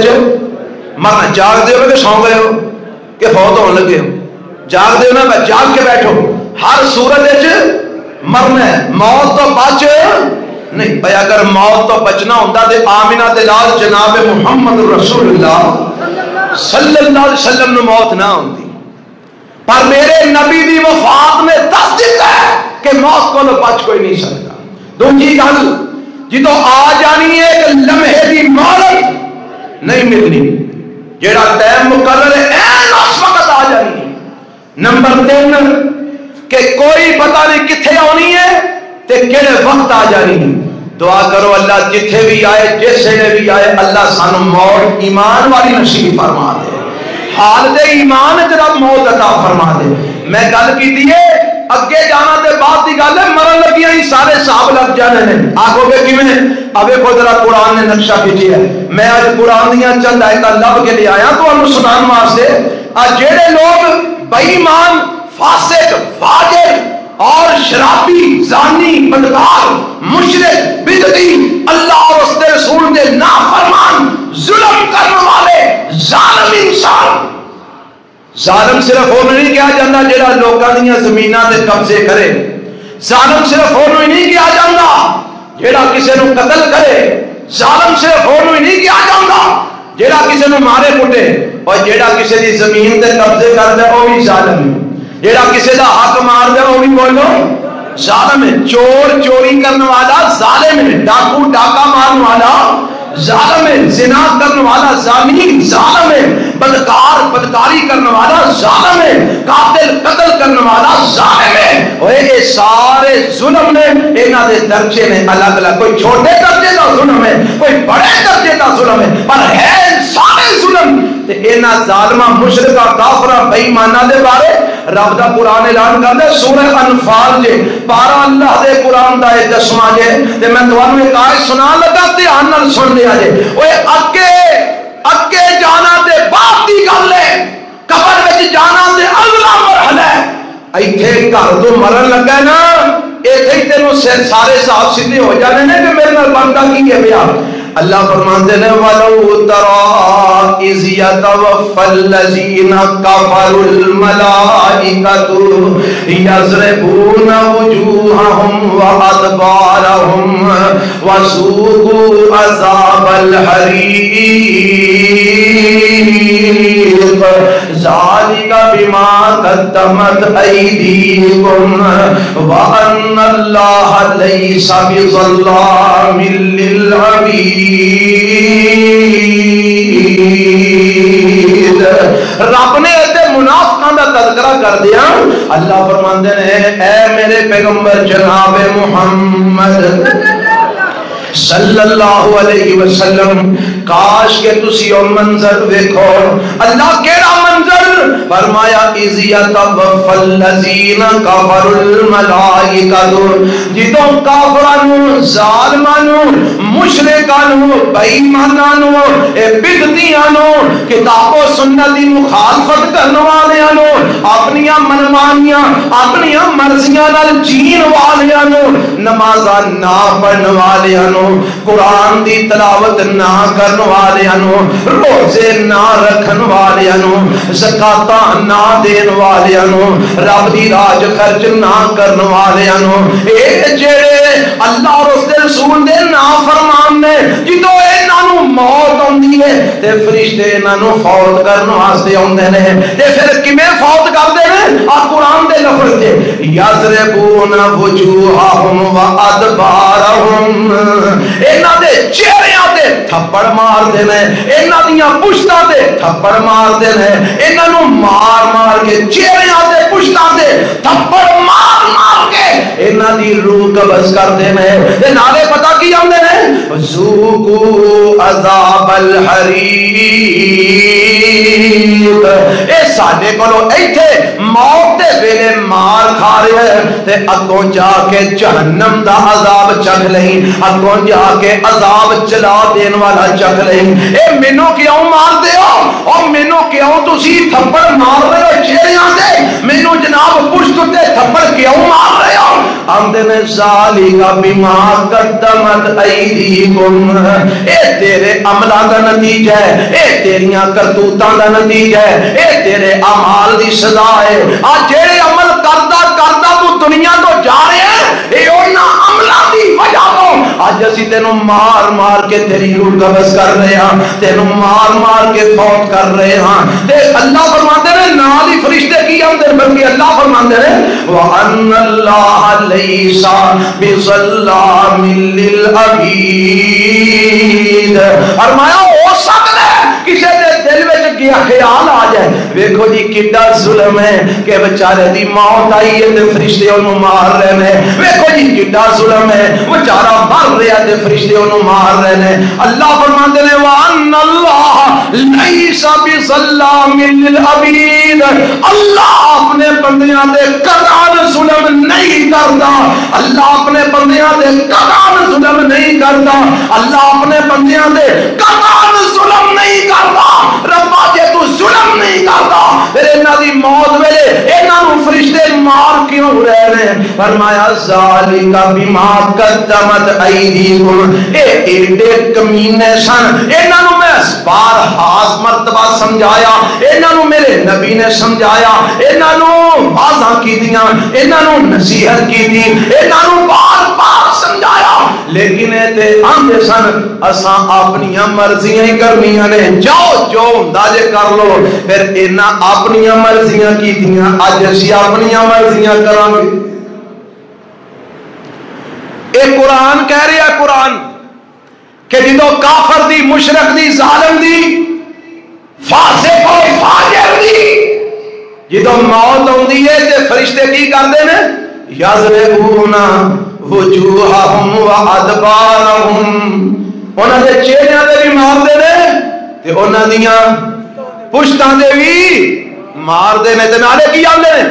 مرنا. جاگ دے ہو کہ سو گئے ہو کہ فوت ہونے لگے ہو, جاگ دے ہو نا, جاگ کے بیٹھو. ہر صورت مرنا ہے. موت تو بچ نہیں بھائی. اگر موت تو بچنا ہوتا تو آمینہ دے لال جناب محمد رسول اللہ صلی اللہ علیہ وسلم نے موت نہ ہوتی. پر میرے نبی دی وفات نے دس دیتا ہے کہ موت کو بچ کوئی نہیں سکتا. دوسری گل جدو آ جانی ہے ایک لمحے دی مہلت نہیں ملنی, جیڑا ٹائم مقرر ہے این اس وقت آ جانی ہے. نمبر 3 کہ کوئی پتہ نہیں کتھے آنی ہے تے کیڑے وقت آ جانی ہے. دعا کرو اللہ جتھے بھی آئے جس جگہ بھی آئے اللہ سانو موت ایمان والی نصیب فرما دے, حالت ایمان جرب موت عطا فرما دے. میں گل کیتی ہے اگے جانا تے بعد دی گل ہے, مرن لگیاں ہی سارے حساب لگ جانے نے. آکھو گے کیویں؟ اوے کو ذرا قرآن نے نقشہ کھینچیا ہے. میں اج قرآن دیاں چند آیتاں لب کے لے آیا تانوں سنان واسطے. جڑے لوگ بے ایمان, فاسق, فاجر اور شرابی, زانی, بدکار, مشرک, بدعتی, اللہ اور اس کے رسول کے نافرمان, ظلم کرنے والے, ظالم انسان. ظالم صرف وہ نہیں کیا جاتا جڑا لوکاں دیاں زمیناں تے قبضے کرے. ظالم صرف وہ نہیں کیا جاتا جڑا کسی نو قتل کرے. ظالم صرف وہ نہیں کیا جاتا جڑا کسی نو مارے کٹے. اور جڑا کسی دی زمین تے قبضے کردا وہ بھی ظالم ہے. جڑا کسی دا حق مار دے وہ بھی بولو ظالم ہے. چور چوری کرنے والا ظالم ہے, ڈاکو ڈاکا مارنے والا ظالم ہے, زنا کرنے والا زانی ظالم ہے, بدکار بدکاری کرنے والا ظالم ہے, قاتل قتل کرنے والا ظالم ہے. یہ سارے ظلم نے, انہاں دے درجے نے الگ الگ. کوئی چھوٹے درجے دا ظلم ہے, کوئی بڑے درجے دا ظلم ہے, پر ہے سارے ظلم. تے انہاں ظالماں مشرکاں کافراں بے ایماناں دے بارے رب دا قرآن اعلان کردا سورہ انفال جے 12 اللہ دے قرآن دا 10واں جے. تے میں تانوں ایک آیت سنا لگا, دھیان نال سن لیا جے. اوے اگے جانا تے بعد دی گل ہے, قبر وچ جانا تے اگلا مرحلہ ہے. ایتھے گھر تو مرن لگا نا, ایتھے ہی تینوں سارے حساب سیدھے ہو جانے نے کہ میرے نال بندا کی ہے. بیا اللہ فرماتے ہیں وَلَوْ تَرَىٰ إِذْ يَتَوَفَّى الَّذِينَ كَفَرُوا الْمَلَائِكَةُ يَضْرِبُونَ وُجُوهَهُمْ وَأَدْبَارَهُمْ وَذُوقُوا عَذَابَ الْحَرِيقِ ذَلِكَ بِمَا قَدَّمَتْ أَيْدِيكُمْ وَأَنَّ اللَّهَ لَيْسَ بِظَلَّامٍ لِّلْعَبِيدِ۔ رب نے ایسے منافقاں دا تذکرہ کر دیا۔ اللہ فرماندے نے اے میرے پیغمبر جناب محمد صلی اللہ علیہ وسلم کاش کہ تسی او منظر دیکھو۔ اللہ کیڑا منظر؟ فرمایا اذ یتوفى الذین کفروا الملائکۃ، جدوں کافرانو، ظالمانو، مشرکانو، بے ایمانانو، بدعتیانو، کتاب و سنت دی مخالفت کرن والیانو، اپنی منمانیاں اپنی مرضیاں نال جین والیانو، نمازاں نہ پڑھن والیانو، قرآن دی تلاوت نہ کرن والیانو، روزے نہ رکھن والیانو، زکاتاں نہ دین والیانو، رب دی راج خرچ نہ کرن والیانو، اے جڑے اللہ اور اس دے رسول دے نافرمان نے، جدوں انہاں نوں موت ہوندی ہے تے فرشتے انہاں نوں فوت کرن واسطے اوندے نے، تے پھر کیویں فوت کردے نے؟ آ قرآن دے لفظ تے یضربون وجوہہم وادبارہم، انہاں دے چہریاں تے تھپڑ مار دے نے، انہاں دیاں پشتاں تے تھپڑ مار دے نے، انہاں نوں مار مار کے چہریاں تے پشتاں تے تھپڑ مار مار کے انہاں دی روح قبض کر دے نے، تے نالے پتہ کی آندے نے ذوقوا عذاب الحریق، اے ساڈے کولو ایتھے موت دے ویلے مار کھا رہے ہیں تے اگوں جا کے جہنم دا عذاب چکھ لیں، اگوں جا کے عذاب چلا دین والا چکھ لیں۔ اے مینوں کیوں مار دے ہو؟ اور مینوں کیوں تسی تھپڑ مار رہے ہو چہریاں تے؟ مینوں جناب پشت تے تھپڑ کیوں مار رہے ہو؟ آندے نے ذالک بما قدمت ایدیکم، اے تیرے عملاں دا نتیجہ ہے، اے تیریاں کرتوتاں دا نتیجہ ہے، اے تیرے اعمال دی سزا ہے۔ آ جڑے عمل کردا کردا تو دنیا تو جا رہے ہیں، اے انہاں عملاں دی وجہ تو اج اسی تینوں مار مار کے تیری روح قبض کر رہے ہاں، تینوں مار مار کے فوت کر رہے ہاں۔ تے اللہ فرماتے ہیں نال ہی فرشتے کی آمدن، بلکہ اللہ فرماتے ہیں وَأَنَّ اللَّهَ لَيْسَ بِظَلَّامٍ لِّلْعَبِيدِ، فرمایا ہو سکتا ہے کسی دے دل وچ خیال آ جائے ویکھو جی کڈا ظلم ہے کہ بیچارے دی موت آئی ہے تے فرشتے انہوں مار رہے ہیں، ویکھو جی کڈا ظلم ہے بیچارہ مر رہا تے فرشتے انہوں مار رہے ہیں۔ اللہ فرماتے ہیں وَأَنَّ اللَّهَ لَيْسَ بِظَلَّامٍ لِّلْعَبِيدِ، اللہ اپنے بندیاں دے قطعاً ظلم نہیں کرتا، اللہ اپنے بندیاں دے قطعاً ظلم نہیں کرتا، اللہ اپنے بندیاں دے قطعاً ظلم نہیں کرتا۔ ربا جے تو ظلم نہیں کرتا پھر انہاں دی موت ویلے انہاں نوں فرشتے مار کیوں رہے ہیں؟ فرمایا ذالک بما قدمت ایدیکم، اے ایڈے کمینے سن، انہاں نوں میں بار ہاس مرتبہ سمجھایا، انہاں نوں میرے نبی نے سمجھایا، انہاں نوں واضح کیتیاں، انہاں نوں نصیحت کیتی، انہاں نوں بار بار سمجھایا، لیکن اے تے آندے سن اساں اپنی مرضیاں ہی کرنیاں نے، جاؤ جو ہوندا جے کر لو۔ پھر انہاں اپنی مرضیاں کیتیاں، اج اسی اپنی مرضیاں کراں گے۔ اے قرآن کہہ رہا ہے، قرآن کہ جدو کافر دی، مشرک دی، ظالم دی، فاسق و فاجر دی جدو موت ہوندی ہے تے فرشتے کی کردے نے یضربون وجوہہم وادبارہم، انہاں دے چہریاں تے بھی مار دے نے تے انہاں دیاں پشتاں دے بھی مار دے نے تے نالے کی آندے نے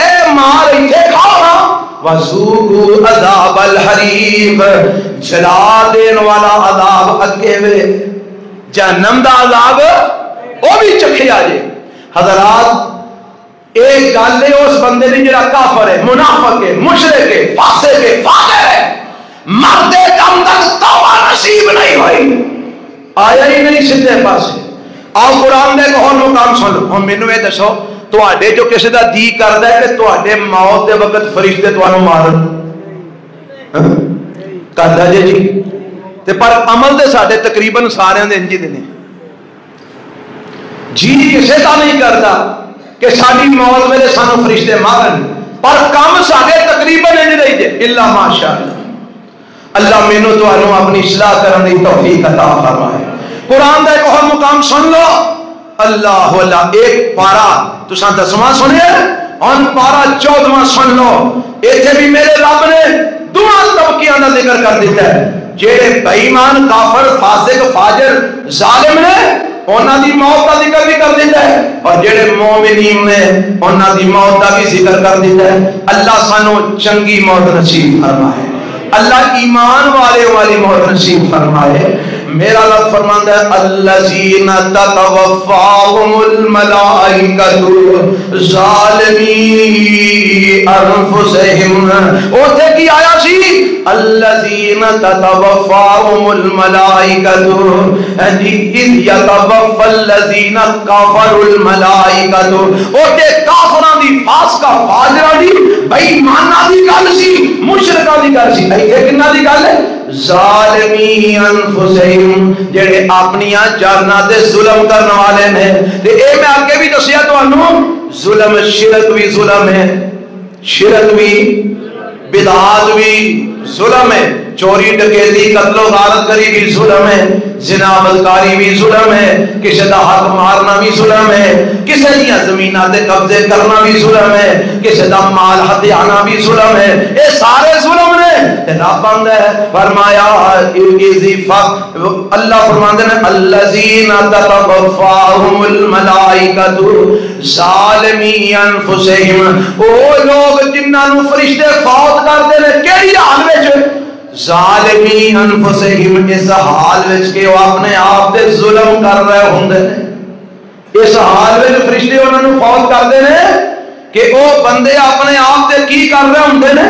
اے مار ایتھے کھاؤ نا وَذُوقُوا عَذَابَ الْحَرِيقِ، جلا دین والا عذاب اگے وے جہنم دا عذاب وہ بھی چکھیا جے۔ حضرات ایک گل ہے اس بندے دی جڑا کافر ہے، منافق ہے، مشرک ہے، فاسق ہے، فاجر ہے، مردے دم تک توبہ نصیب نہیں ہوئی، آیا ہی نہیں سیدھے پاسے. آؤ قرآن دے ایک اور مقام سن لو. ہن مینوں یہ دسو تواڈے جو کسی دا جی کردا ہے کہ تواڈے موت دے وقت فرشتے تانوں مارن کردا جی تے پر عمل تے ساڈے تقریباً سارے دے انج دے نے. جی کسے دا نہیں کردا کہ ساری موت ویلے سانوں فرشتے مارن پر کام ساڈے تقریباً انج دے جے الا ماشاءاللہ. اللہ مینوں تانوں اپنی اصلاح کرن دی توفیق عطا فرمائے. قرآن دا ایک اور مقام سن لو. اللہ اللہ ایک پارا تساں 10واں سنیا اور پارا 14واں سن لو. ایتھے بھی میرے رب نے دونوں طبقیاں دا ذکر کر دیتا ہے. جڑے بے ایمان کافر فاسق فاجر ظالم نے انہاں دی موت دا ذکر بھی کر دیتا ہے اور جڑے مومنین نے انہاں دی موت دا بھی ذکر کر دیتا ہے. اللہ سانو چنگی موت نصیب فرمائے. اللہ ایمان والے والی موت نصیب فرمائے. میرا رب فرماندا ہے الذین تتوفاہم الملائکۃ ظالمی انفسہم. اوتھے کی آیا سی الذین تتوفاہم الملائکۃ اذ یتوفى الذین کفروا الملائکۃ. اوتھے کافراں دی فاسقہ فاجراں دی بے ایماناں دی گل سی مشرکاں دی گل سی. ایتھے کناں دی گل ہے ظالمی انفسہم جڑے اپنی جاناں تے ظلم کرنے والے نے. تے اے میں آگے بھی دسیا تانوں ظلم شرک بھی ظلم ہے شرک بھی بدعات بھی ظلم ہے. چوری ڈکیتی قتل و غارت کری بھی ظلم ہے. زنا بدکاری بھی ظلم ہے. کسی دا حق مارنا بھی ظلم ہے. کسی دیا زمیناں تے قبضے کرنا بھی ظلم ہے. کسی دا مال ہتھیانا بھی ظلم ہے. اے سارے ظلم نے. رب آندا ہے فرمایا اللہ فرماندے نے الذین تتوفاہم الملائکۃ ظالمی انفسہم. او لوگ جنہاں نو فرشتے فوت کردے نے کیڑی حال وچ ظالمی انفسہم اس حال وچ کہ وہ اپنے آپ تے ظلم کر رہے ہوندے نے. اس حال وچ فرشتے انہاں نو فوت کردے نے کہ وہ بندے اپنے آپ تے کی کر رہے ہوندے نے.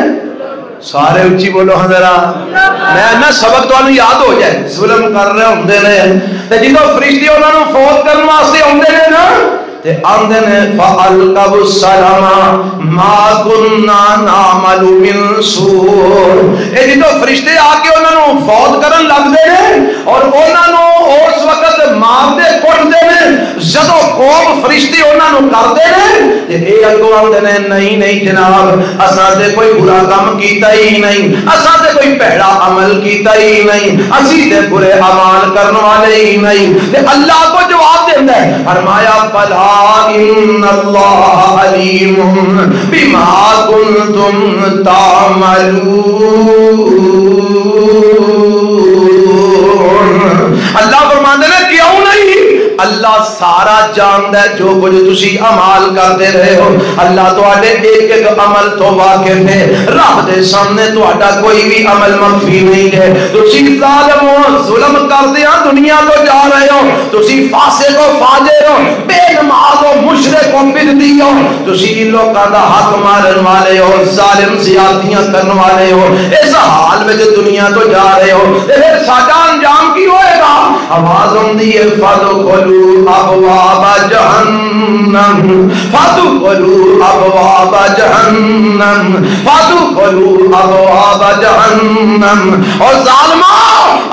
سارے اچھی بولو ہاں ذرا میں نہ سبق تو یاد ہو جائے. ظلم کر رہے ہوندے نے تے جدوں فرشتے انہاں نو فوت کرن واسطے ہوندے نے نا تے آندے نے فَأَلْقَوْا السَّلَامَ مَا كُنَّا نَعْمَلُ مِن سُوءٍ. اے جدوں فرشتے آ کے انہاں نو فوت کرن لگدے نے اور انہاں نو اس وقت مارتے کٹدے نے جدوں قوم فرشتے انہاں نو کردے نے تے اے اگوں آندے نے نہیں نہیں جناب اساں تے کوئی برا کام کیتا ہی نہیں. اساں تے کوئی بھڑا عمل کیتا ہی نہیں. اسی تے برے اعمال کرن والے ہی نہیں. تے اللہ کو جواب دیندا ہے فرمایا بلا ان اللہ علیم بما کنتم تعملون. اللہ فرماندے نے کیوں نہیں اللہ سارا جاندا ہے جو کچھ تسی عمل کرتے رہے ہو. اللہ تواڈے ایک ایک عمل تو واقف ہے. رب دے سامنے تواڈا کوئی بھی عمل مخفی نہیں ہے. تسی ظالم ہو ظلم کردے ہاں دنیا تو جا رہے ہو. تسی فاسق ہو فاجر ہو بے نماز ہو مشرک ہو بدعتی ہو. تسی لوکاں دا حق مارن والے ہو ظالم زیادتیاں کرن والے ہو. اس حال وچ دنیا تو جا رہے ہو. پھر ساڈا انجام کی ہوئے گا؟ آواز ہوندی ہے فادخلوا ابواب جہنم فادخلوا ابواب جہنم فادخلوا ابواب جہنم. اور ظالماں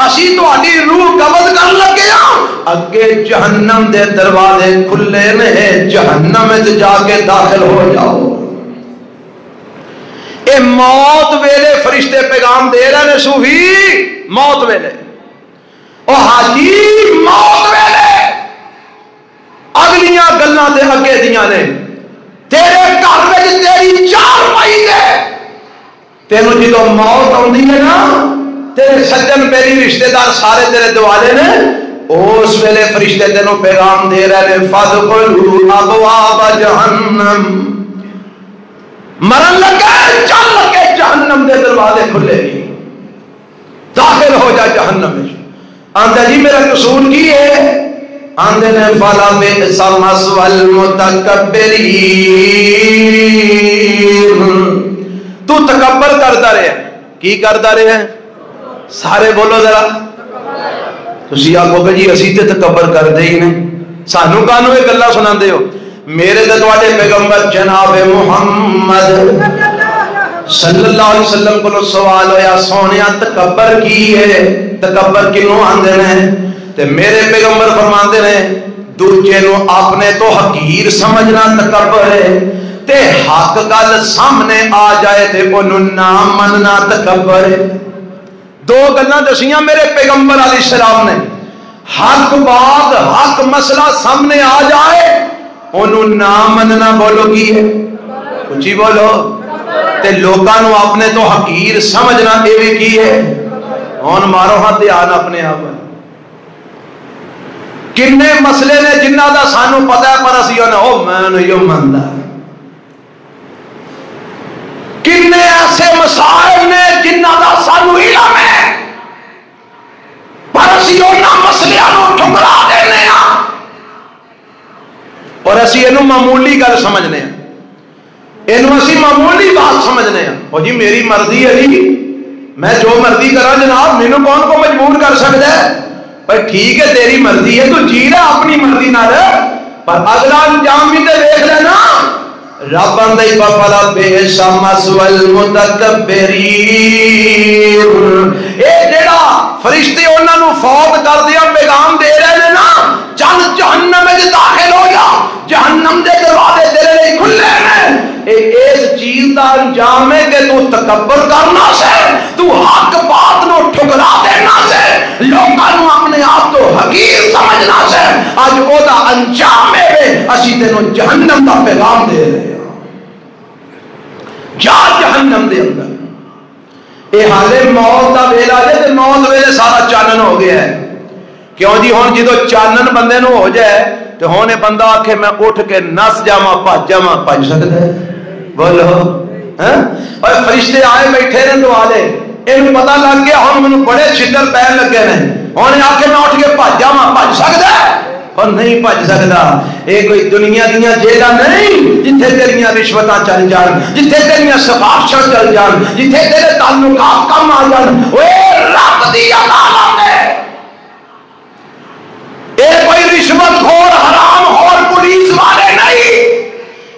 اسی تہاڈی روح قبض کر لگے ہاں اگے جہنم دے دروازے کھلے نے. جہنم وچ جا کے داخل ہو جاؤ. اے موت ویلے فرشتے پیغام دے رہے نے صوفی موت ویلے او حاجی موت ویلے اگلیاں گلاں تے اگے دیاں نے. تیرے گھر وچ تیری چار پائی ہے تینوں جدوں موت آندی ہے نا تیرے سجن پیری رشتہ دار سارے تیرے دوالے نے. اس ویلے فرشتے تینوں پیغام دے رہے نے فادخلوا ابواب جہنم. مرن لگے چل لگے جہنم دے دروازے کھلے گی داخل ہو جا جہنم میں. آندہ جی میرا قصور کی ہے؟ آندے نے فلا بئس مثوى المتکبرین. تو تکبر کرتا رہے کی کرتا رہے؟ سارے بولو ذرا تسی آکھو کہ جی اسی تے تکبر کردے ہی نہیں، سانو کانوں یہ گلاں سناندے ہو؟ میرے تے تواڈے پیغمبر جناب محمد صلی اللہ علیہ وسلم کو سوال ہویا سونیا تکبر کی ہے، تکبر کنوں آندے نے؟ تے میرے پیغمبر فرماندے نے دوجے نو اپنے تو حقیر سمجھنا تکبر ہے، تے حق گل سامنے آ جائے تے انہوں نہ مننا تکبر ہے۔ دو گلاں دسیاں میرے پیغمبر علیہ السلام نے، حق بات حق مسئلہ سامنے آ جائے انہوں نہ مننا بولو کی ہے؟ اچھی بولو۔ تے لوکاں نو اپنے تو حقیر سمجھنا اے بھی کی ہے؟ ہن مارو ہاتھ دھیان اپنے آپ۔ کنے مسئلے نے جنہ دا سانو پتہ ہے پر اسی او میں نہیں مندا، کنے ایسے مسائل نے جنہ دا سانو علم ہے پر اسی انہاں مسئلیاں نو ٹھکرا دینے ہاں اور اسی اینو معمولی گل سمجھنے ہیں، اینو اسی معمولی بات سمجھنے ہیں۔ او جی میری مرضی ہے جی، میں جو مرضی کرا جناب، مینوں کون کو مجبور کر سکتا ہے؟ پر ٹھیک ہے تیری مرضی ہے، تو جی رہا اپنی مرضی نال، پر اگلا انجام بھی تے دیکھ لینا۔ رب اندائی بفلا بیشا مسول متکبرین، اے جڑا فرشتے انہاں نو فوت کر دیا پیغام دے رہے ہیں نا، چل جہنم میں داخل ہو جا، جہنم دے دروازے تیرے لئے کھلے ہیں۔ اس چیز دا انجام ہے کہ تو تکبر کرنا سے، تو حق بات نو ٹھکرا دینا سے، لوگاں نو اپنے آپ تو حقیر سمجھنا سے، آج او دا انجام ہے اسی تینوں جہنم دا پیغام دے رہے ہیں۔ جا جہنم دے اندر، اے حالے موت دا ویلا ہے تے موت ویلے سارا چانن ہو گیا ہے۔ کیوں جی ہن جدو چانن بندے نو ہو جائے تو ہونے بندہ آکھے میں اٹھ کے نس جاواں بھج سکتا ہے؟ بولو اور فرشتے آئے بیٹھے نے دعا لے، انہوں پتہ لگ گیا ہن مینوں بڑے چھتر پین لگے نے، ہونے آکھے میں اٹھ کے بھج سکتا ہے؟ اور نہیں بھج سکتا۔ اے کوئی دنیا دیاں جیلاں نہیں جتھے تیریاں رشوتاں چل جان، جتھے تیریاں سفارشاں چل جان، جتھے تیرے تعلقات کم آ جان، اوے رب دی عدالت ہے۔ اے کوئی رشوت خور حرام خور پولیس والے نہیں،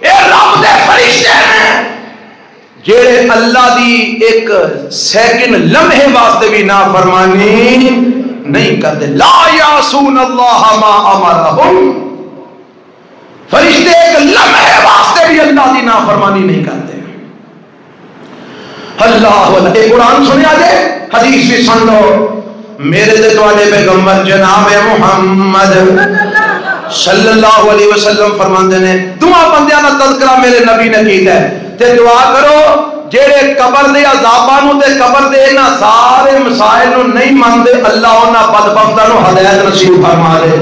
اے رب دے فرشتے ہیں جڑے اللہ دی ایک سیکنڈ لمحے واسطے بھی نافرمانی نہیں کرتے۔ لا یعصون اللہ ما امرہم، فرشتے ایک لمحے واسطے بھی اللہ دی نافرمانی نہیں کرتے۔ اللہ اے قرآن سنیا جے، حدیث بھی سن لو۔ میرے تے تواڈے پیغمبر جناب محمد صلی اللہ علیہ وسلم فرماندے نے دعا بندیاں دا تذکرہ میرے نبی نے کیتا ہے تے دعا کرو جیڑے قبر دے عذاباں نو تے قبر دے انہاں سارے مسائل نو نہیں مانتے، اللہ انہاں بدبختاں نو ہدایت نصیب فرما دے۔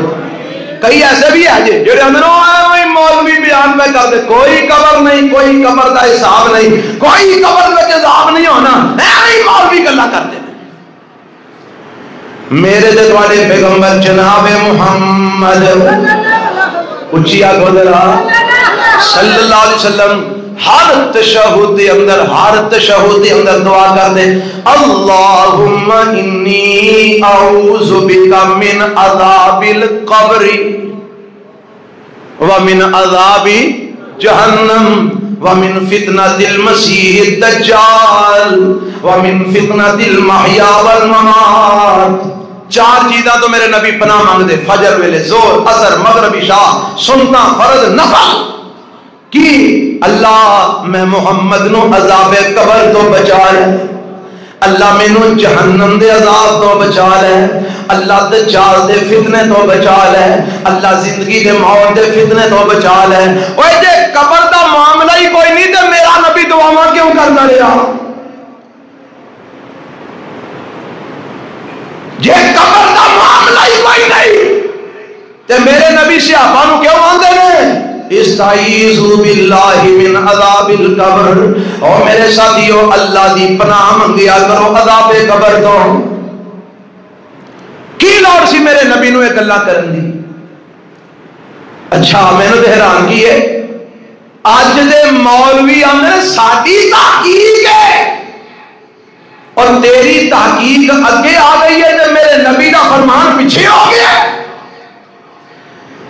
کئی ایسے بھی ہے جڑے اندروں آئے مولوی بیان میں کر دے کوئی قبر نہیں، کوئی قبر دا حساب نہیں، کوئی قبر میں عذاب نہیں ہونا، ایویں مولوی گلاں کرتے ہیں۔ میرے تے تواڈے پیغمبر جناب محمد اچھی آگو ذرا صلی اللہ علیہ وسلم ہر تشہد دے اندر دعا کر دے، اللہم انی اعوذ بک من عذاب القبر ومن عذاب جہنم ومن فتنة المسیح الدجال ومن فتنة المحیا والممات۔ چار چیزاں تو میرے نبی پناہ مانگ دے، فجر ویلے، زور، عصر، مغرب، عشاء، سننا، فرض، نفل کی اللہ میں محمد نو عذاب قبر تو بچا لے، اللہ میں نو جہنم دے عذاب تو بچا لے، اللہ دجال دے فتنے تو بچا لے، اللہ زندگی دے موت دے فتنے تو بچا لے۔ اوے جے قبر دا معاملہ ہی کوئی نہیں تے میرا نبی دعاواں کیوں کردا رہیا؟ جے قبر دا معاملہ ہی کوئی نہیں تے میرے نبی صحابہ نو کیوں آندے نے استعیذوا باللہ من عذاب القبر، اور میرے ساتھیو اللہ دی پناہ منگیا کرو عذاب قبر تو۔ کی لوڑ سی میرے نبی نو ایک اللہ کرن دی؟ اچھا میں نے حیران کی ہے اج دے مولوی آندے ساڈی تحقیق ہے اور تیری تحقیق اگے آ گئی ہے تے میرے نبی دا فرمان پیچھے ہو گیا،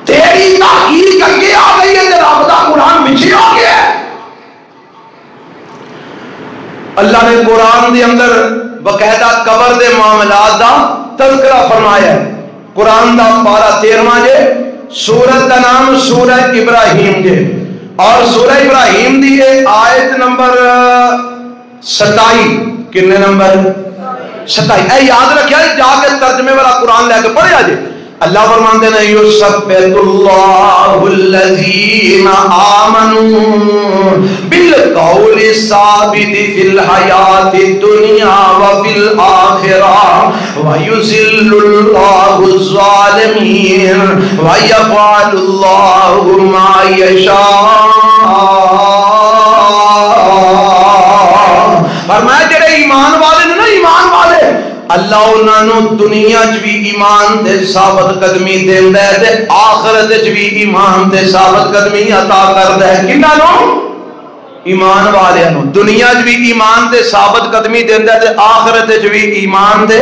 تیری تحقیق اگے آ گئی ہے، رب دا قرآن پیچھے ہو گیا۔ اللہ نے قرآن دے اندر باقاعدہ قبر دے معاملات دا تذکرہ فرمایا ہے۔ قرآن دا پارہ 13واں جے، سورت کا نام سورہ ابراہیم جے، اور سورہ ابراہیم دی آیت نمبر 27، کتنے نمبر 27، اے یاد رکھیا جا کے ترجمے والا قرآن لے کے پڑھیا جے۔ اللہ فرماتے ہیں یثبت اللہ الذین آمنوا بالقول الثابت فی الحیاۃ الدنیا وفی الآخرہ ویذل اللہ الظالمین ویفعل اللہ ما یشاء۔ فرمایا جڑے ایمان والے نے نا، ایمان والے اللہ انہوں دنیا چ بھی ایمان دے ثابت قدمی دیندا ہے تے آخرت چ بھی ایمان دے ثابت قدمی عطا کردا ہے۔ کنہاں نوں؟ ایمان والے نوں دنیا چ بھی ایمان دے ثابت قدمی دیندا ہے تے آخرت چ بھی ایمان دے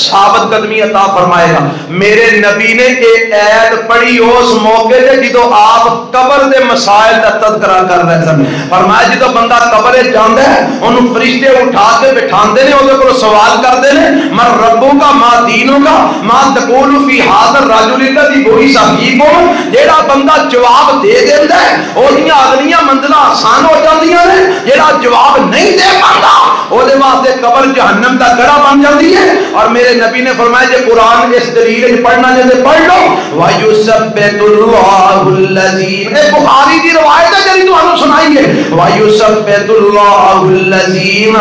ثابت قدمی عطا فرمائے گا۔ میرے نبی نے یہ ایت پڑھی اس موقع تے جدو آپ قبر دے مسائل دا تذکرہ کر رہے سن۔ فرمایا جدو بندہ قبر جاندا ہے انہوں فرشتے اٹھا کے بٹھاندے نے، اودے کول سوال کردے نے من ربو کا ما دینوں کا ما تقول فی ھذا الرجل الذی بعث فیکم۔ جیڑا بندہ جواب دے دیندا ہے اودیاں اگلیاں منزلاں آسان ہو جاندیاں نے، جیڑا جواب نہیں دے پاندا اودے واسطے قبر جہنم دا گڑھا بن جاندی ہے۔ اور میرے نبی نے فرمایا کہ قرآن اس دلیل پڑھنا جیسے پڑھ لو وَيُثَبِّتُ اللَّهُ الَّذِينَ، اے بخاری کی روایت ہے جلی تو ہمیں سنائیے، وَيُثَبِّتُ اللَّهُ الَّذِينَ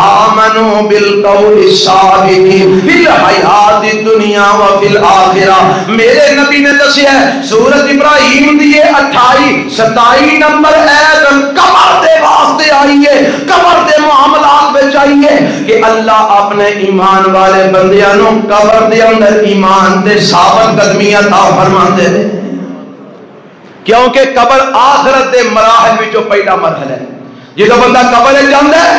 آمَنُوا بِالْقَوْلِ الثَّابِتِ فِي الْحَيَاةِ الدُّنْيَا وَفِي الْآخِرَةِ۔ میرے نبی نے دسیا ہے سورۃ ابراہیم دی 28 27 نمبر ایت قبر دے واسطے آئی ہے، قبر دے معاملات وچ آئی ہے کہ اللہ اپنے ایمان والے بندیاں نوں قبر دے اندر ایمان دے ثابت قدمی عطا فرماندے نے، کیونکہ قبر آخرت دے مراحل وچوں پہلا مرحلہ ہے۔ جدوں بندہ قبر وچ جاندا ہے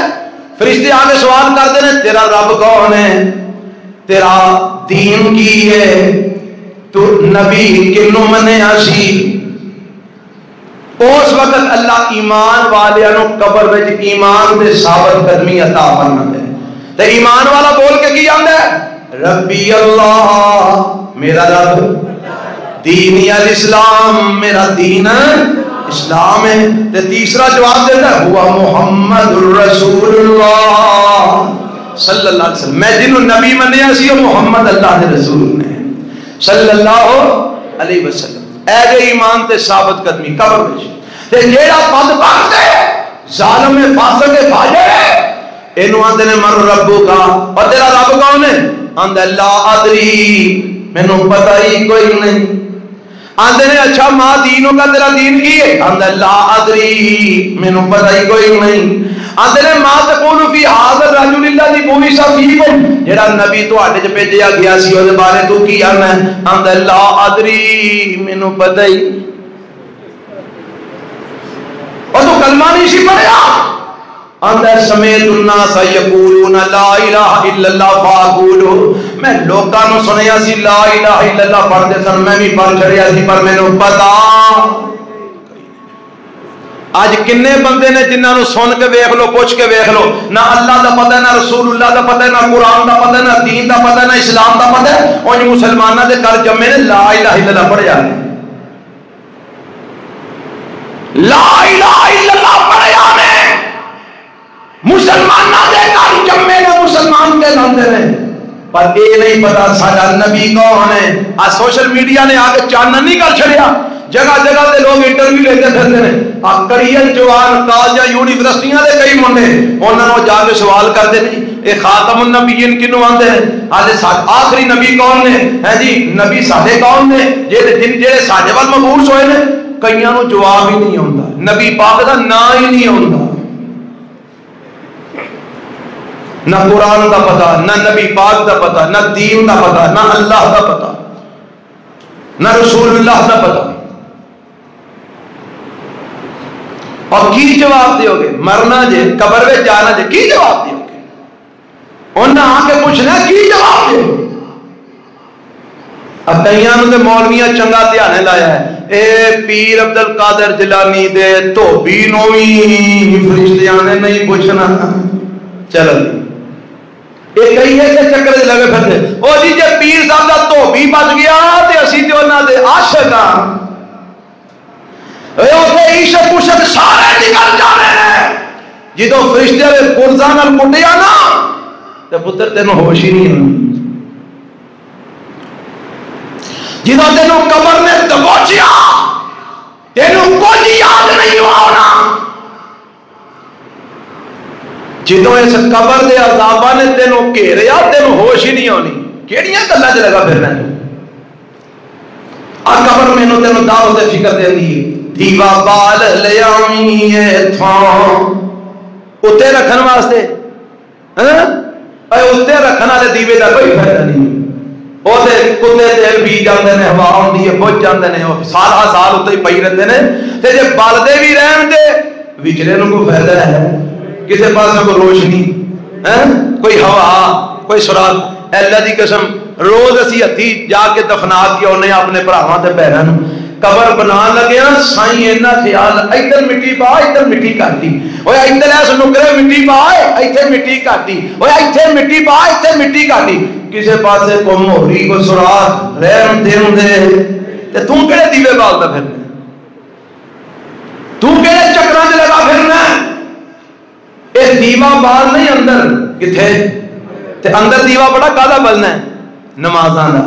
فرشتے آ کے سوال کرتے ہیں تیرا رب کون ہے، تیرا دین کی ہے، تو نبی کنوں منیا سی۔ اس وقت اللہ ایمان والوں قبر وچ ایمان دے ثابت قدمی عطا فرماندے ہیں۔ تے ایمان والا بول کے کی آندا ہے ربی اللہ، میرا رب، دینی الاسلام، میرا دین اسلام ہے۔ تے تیسرا جواب دیتا ہے ہوا محمد الرسول اللہ صلی اللہ علیہ وسلم، میں جنہوں نبی منیا سی وہ محمد اللہ کے رسول نے صلی اللہ علیہ وسلم۔ اے جے ایمان تے ثابت قدمی قبر وچ تے جیڑا بدبخت ہے ظالم ہے فاسق ہے فاجر ہے اینو آندے نے من ربو کا، اور تیرا رب کون ہے؟ آندے لا ادری، مینوں پتہ ہی کوئی نہیں۔ آندے نے اچھا ماں دینوں کا، تیرا دین کی ہے؟ آندے لا ادری، مینوں پتہ ہی کوئی نہیں۔ آندے نے ما تقول فی ھذا الرجل الذی بعث فیکم، جڑا نبی تواڈے وچ بھیجیا گیا سی اودے بارے تو کی آنا ہے؟ آندے لا ادری، مینوں پتہ ہی، اور تو کلمہ نہیں سی پڑھیا۔ اندر سمیت الناس یقولون لا الہ الا اللہ فاقولوا، میں لوکاں نوں سنیا سی لا الہ الا اللہ پڑھدے سن، میں بھی پڑھ چھڑیا سی پر مینوں پتا۔ آج کنے بندے نے جنہاں نوں سن کے ویکھ لو، پوچھ کے ویکھ لو، نہ اللہ دا پتہ ہے، نہ رسول اللہ دا پتہ ہے، نہ قرآن دا پتہ ہے، نہ دین دا پتہ ہے، نہ اسلام دا پتہ ہے، انج مسلماناں دے گھر جمے نے لا الہ الا اللہ پڑھیا نے، لا الہ الا اللہ پڑھیا نے، مسلماناں دے گھر جمے نے، مسلمان کہلاندے نے، پر یہ نہیں پتا ساڈا نبی کون ہے۔ آج سوشل میڈیا نے آگے چانن نہیں کر چھڑیا، جگہ جگہ تے لوگ انٹرویو لیتے پھرتے ہیں۔ کڑیل جوان کالجاں یونیورسٹیاں دے کئی منڈے انہاں نوں جا کے سوال کرتے ہیں اے خاتم النبیین کینوں آندے ہیں، آج آخری نبی کون نے ہے جی، نبی ساڈے کون نے جڑے ساڈے ول مبعوث ہوئے نے، کئیاں نوں جواب ہی نہیں آوندا، نبی پاک دا نام ہی نہیں آوندا، نہ قرآن دا پتہ، نہ نبی پاک دا پتہ، نہ دین دا پتہ، نہ اللہ دا پتہ، نہ رسول اللہ دا پتہ۔ اور کی جواب دیو گے؟ مرنا جے، قبر میں جانا جے، کی جواب دیو گے؟ انہاں آ کے پوچھنا کی جواب دیو گے؟ اب کئیاں نوں تے مولویاں چنگا دھیانے لایا ہے، اے پیر عبد القادر جیلانی دے دھوبی نوں وی فرشتیاں نے نہیں پوچھنا. چلو یہ کئی ایسے چکر لگے پھرتے او جی جے پیر صاحب دا دھوبی بچ گیا تے اسی تے انہاں دے عاشق ہاں. عشق عشق سارے نکل جانے ہیں. جدو فرشتے دے پرزاں نال کٹیا نا تے پتر تینوں ہوش ہی نہیں ہونی. جدو تینوں قبر نے دبوچیا تینوں کچھ یاد نہیں ہونا. جدو اس قبر دے عذاباں نے تینوں گھیریا تینوں ہوش ہی نہیں ہونی. کیڑیاں گلاں چ لگا پھرنا آ قبر مینوں تینوں دعوت فکر دیندی ہے. دیوا بال لے آویں ایتھوں اتنے رکھن واسطے اتنے رکھن والے دیوے کا کوئی فائدہ نہیں. وہ کتے تیل پی جاتے ہیں، ہوا آتی ہے بجھ جاتے ہیں، سارا سال اتنے ہی پی رہتے ہیں. جی بلتے بھی رہن دے وچلے نوں کوئی فائدہ ہے؟ کسی پاس کوئی روشنی کوئی ہوا کوئی سراغ. اللہ دی قسم روز اسی ہتھی جا کے دفنا کے آنے اپنے بھراواں تے بہناں نوں. قبر بنا لگے سائیں اینا خیال ادھر مٹی پا ادھر مٹی کاٹی، وہ ادھر ایس نکرے مٹی پا اتنے مٹی کاٹی، وہ اتنے مٹی پا اتنے مٹی کاٹی. کسی پاسے کو موہری کو سراغ رہن دین دے تو کہڑے دیوے بالتا پھرنا؟ تو کہڑے چکراں تے لگا پھرنا؟ اے دیوا بال نہیں اندر کتھے تے اندر دیوا بڑا کالا بلنا ہے نمازاں دا،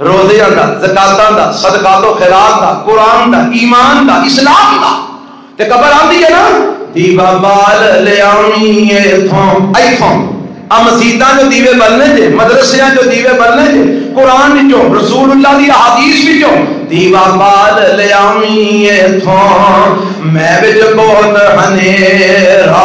روزیاں دا، زکاتاں دا، صدقات و خیرات دا، قرآن دا، ایمان دا، اسلام دا. تے قبر آندی ہے نا دیوا بال لے آنی ایتھوں مسیتاں جو دیوے بلنے جے، مدرسیاں جو دیوے بلنے جے، قرآن وچوں رسول اللہ دی احادیث وچوں دیوا بال لے آنی ایتھوں میں وچ بہت ہنیرا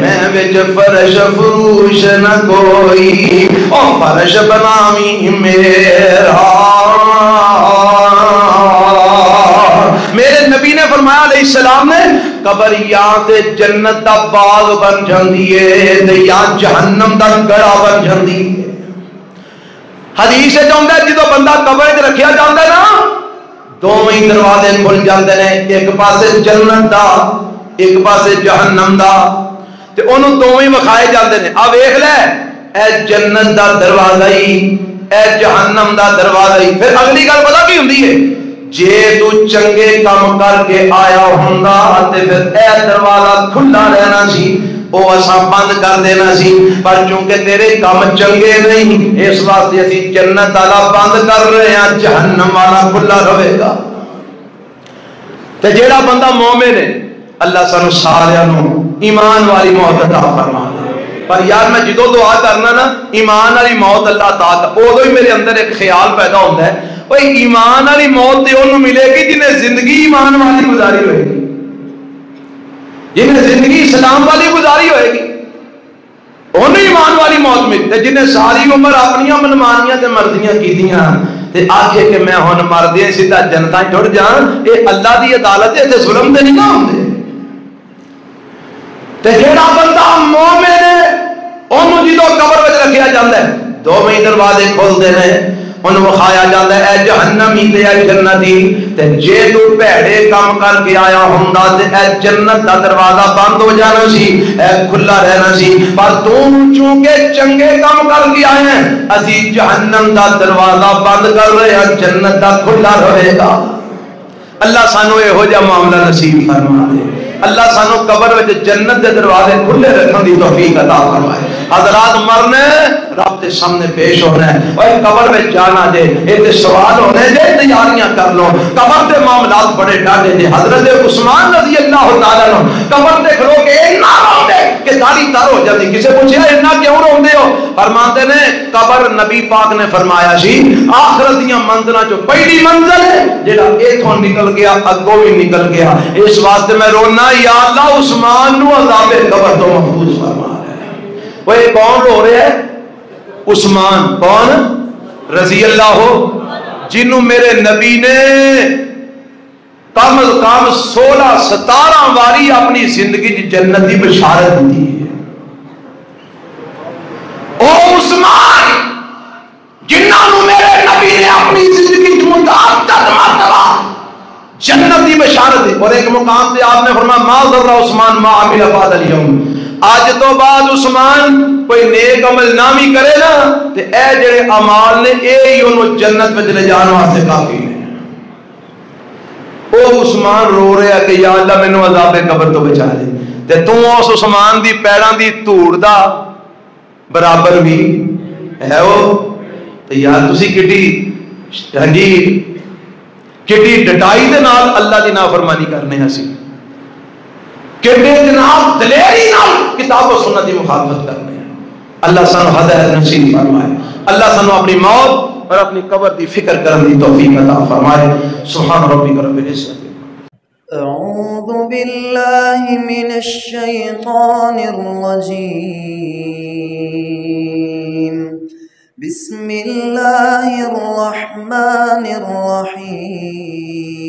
میں وچ فرش فروش نہ کوئی او فرش بناویں میرا. میرے نبی نے فرمایا علیہ السلام نے قبر یا تے جنت دا باغ بن جاندی ہے تے یا جہنم دا گڑا بن جاندی ہے. حدیث وچ آندا ہے جدوں بندہ قبر وچ رکھیا جاندا ہے نا دوویں دروازے کھل جاندے نے، ایک پاسے جنت دا ایک پاسے جہنم دا تے انہوں دوویں وکھائے جاندے نے. آ ویکھ لے اے جنت دا دروازہ ہی اے جہنم دا دروازہ ہی. پھر اگلی گل پتہ کی ہوندی ہے جے تو چنگے کام کر کے آیا ہوندا تے پھر اے دروازہ کھلا رہنا سی، او اساں بند کر دینا سی. پر چونکہ تیرے کام چنگے نہیں اس واسطے اسی جنت والا بند کر رہے ہیں، جہنم والا کھلا رہے گا. تے جیڑا بندہ مومن ہے اللہ سانو سارے ایمان والی موت عطا فرما دے. پر یار میں جدو دعا کرنا نا ایمان والی موت اللہ عطا کر، ادو ہی میرے اندر ایک خیال پیدا ہوتا ہے وہ ایمان والی موت تے انہوں ملے گی جنہیں زندگی ایمان والی گزاری ہوئے گی، جنہیں زندگی اسلام والی گزاری ہوئے گی انہوں ایمان والی موت ملتی. جنہیں ساری عمر اپنی منمانیاں تے مرضیاں کیتیاں تے آکھے کہ میں ہن مر دیا سیدھا جنتاں ٹر جان، اے اللہ دی عدالت ہے تے ظلم تے نہیں ہوندے. تے جیڑا بندہ مومن ہے انہوں جدو قبر وچ رکھیا جاندا ہے دوویں دروازے کھولدے نے، انہوں وکھایا جاندا ہے اے جہنمی تے اے جنتی تے جے تو بھڑے کام کر کے آیا ہوندا تے اے جنت دا دروازہ بند ہو جانا سی، اے کھلا رہنا سی. پر تو چونکہ چنگے کام کر کے آئے ہیں اسی جہنم دا دروازہ بند کر رہے ہیں، جنت دا کھلا رہے گا. اللہ سانو یہو جہا معاملہ نصیب فرما دے. اللہ سانو قبر وچ جنت دے دروازے کھلے رکھن دی توفیق عطا فرمائے. حضرات مرنے رب کے سامنے پیش ہونا ہے اور قبر میں جانا جے یہ سوال ہونے جے تیاریاں کر لو. قبر دے معاملات بڑے ڈاڈے نے. حضرت عثمان رضی اللہ تعالیٰ عنہ قبر دے کھلو کے اتنا روندے کہ داڑھی تر ہو جاتی. کسے پوچھا اتنا کیوں روندے ہو؟ فرماتے نے قبر نبی پاک نے فرمایا سی آخرت دیاں منزلاں چوں پہلی منزل ہے جڑا ایتھوں نکل گیا اگوں بھی نکل گیا، اس واسطے میں رونا یا اللہ عثمان نو عذاب قبر تو محفوظ فرما. وہ کون رو رہے ہیں؟ عثمان. کون؟ رضی اللہ ہو، جنہوں میرے نبی نے کم از کم 16-17 باری اپنی زندگی کی جنت کی بشارت دی ہے. او عثمان بشارت ہے. اور ایک مقام پہ آپ نے فرمایا ما ضر عثمان ما عمل بعد اليوم، آج تو بعد عثمان کوئی نیک عمل نہ بھی کرے نا تے اے جڑے اعمال نے اے ہی انہوں جنت وچ لے جان واسطے کافی نے. او عثمان رو رہا کہ یا اللہ مینوں عذاب قبر تو بچا دے، تے تو اس عثمان دی پیڑاں دی دھوڑ دا برابر بھی ہے وہ. تے یار تسی کڈی ہاں جی کڈی ڈٹائی دے نال اللہ دی نافرمانی کرنے ہاں سی، کڈے جناب دلیری نال کتاب و سنت دی مخالفت کرنے ہیں. اللہ سانو ہدایت نصیب فرمائے، اللہ سانو اپنی موت اور اپنی قبر دی فکر کرنے دی توفیق عطا فرمائے. سبحان ربک رب العزت. أعوذ بالله من الشيطان الرجيم. بسم الله الرحمن الرحيم.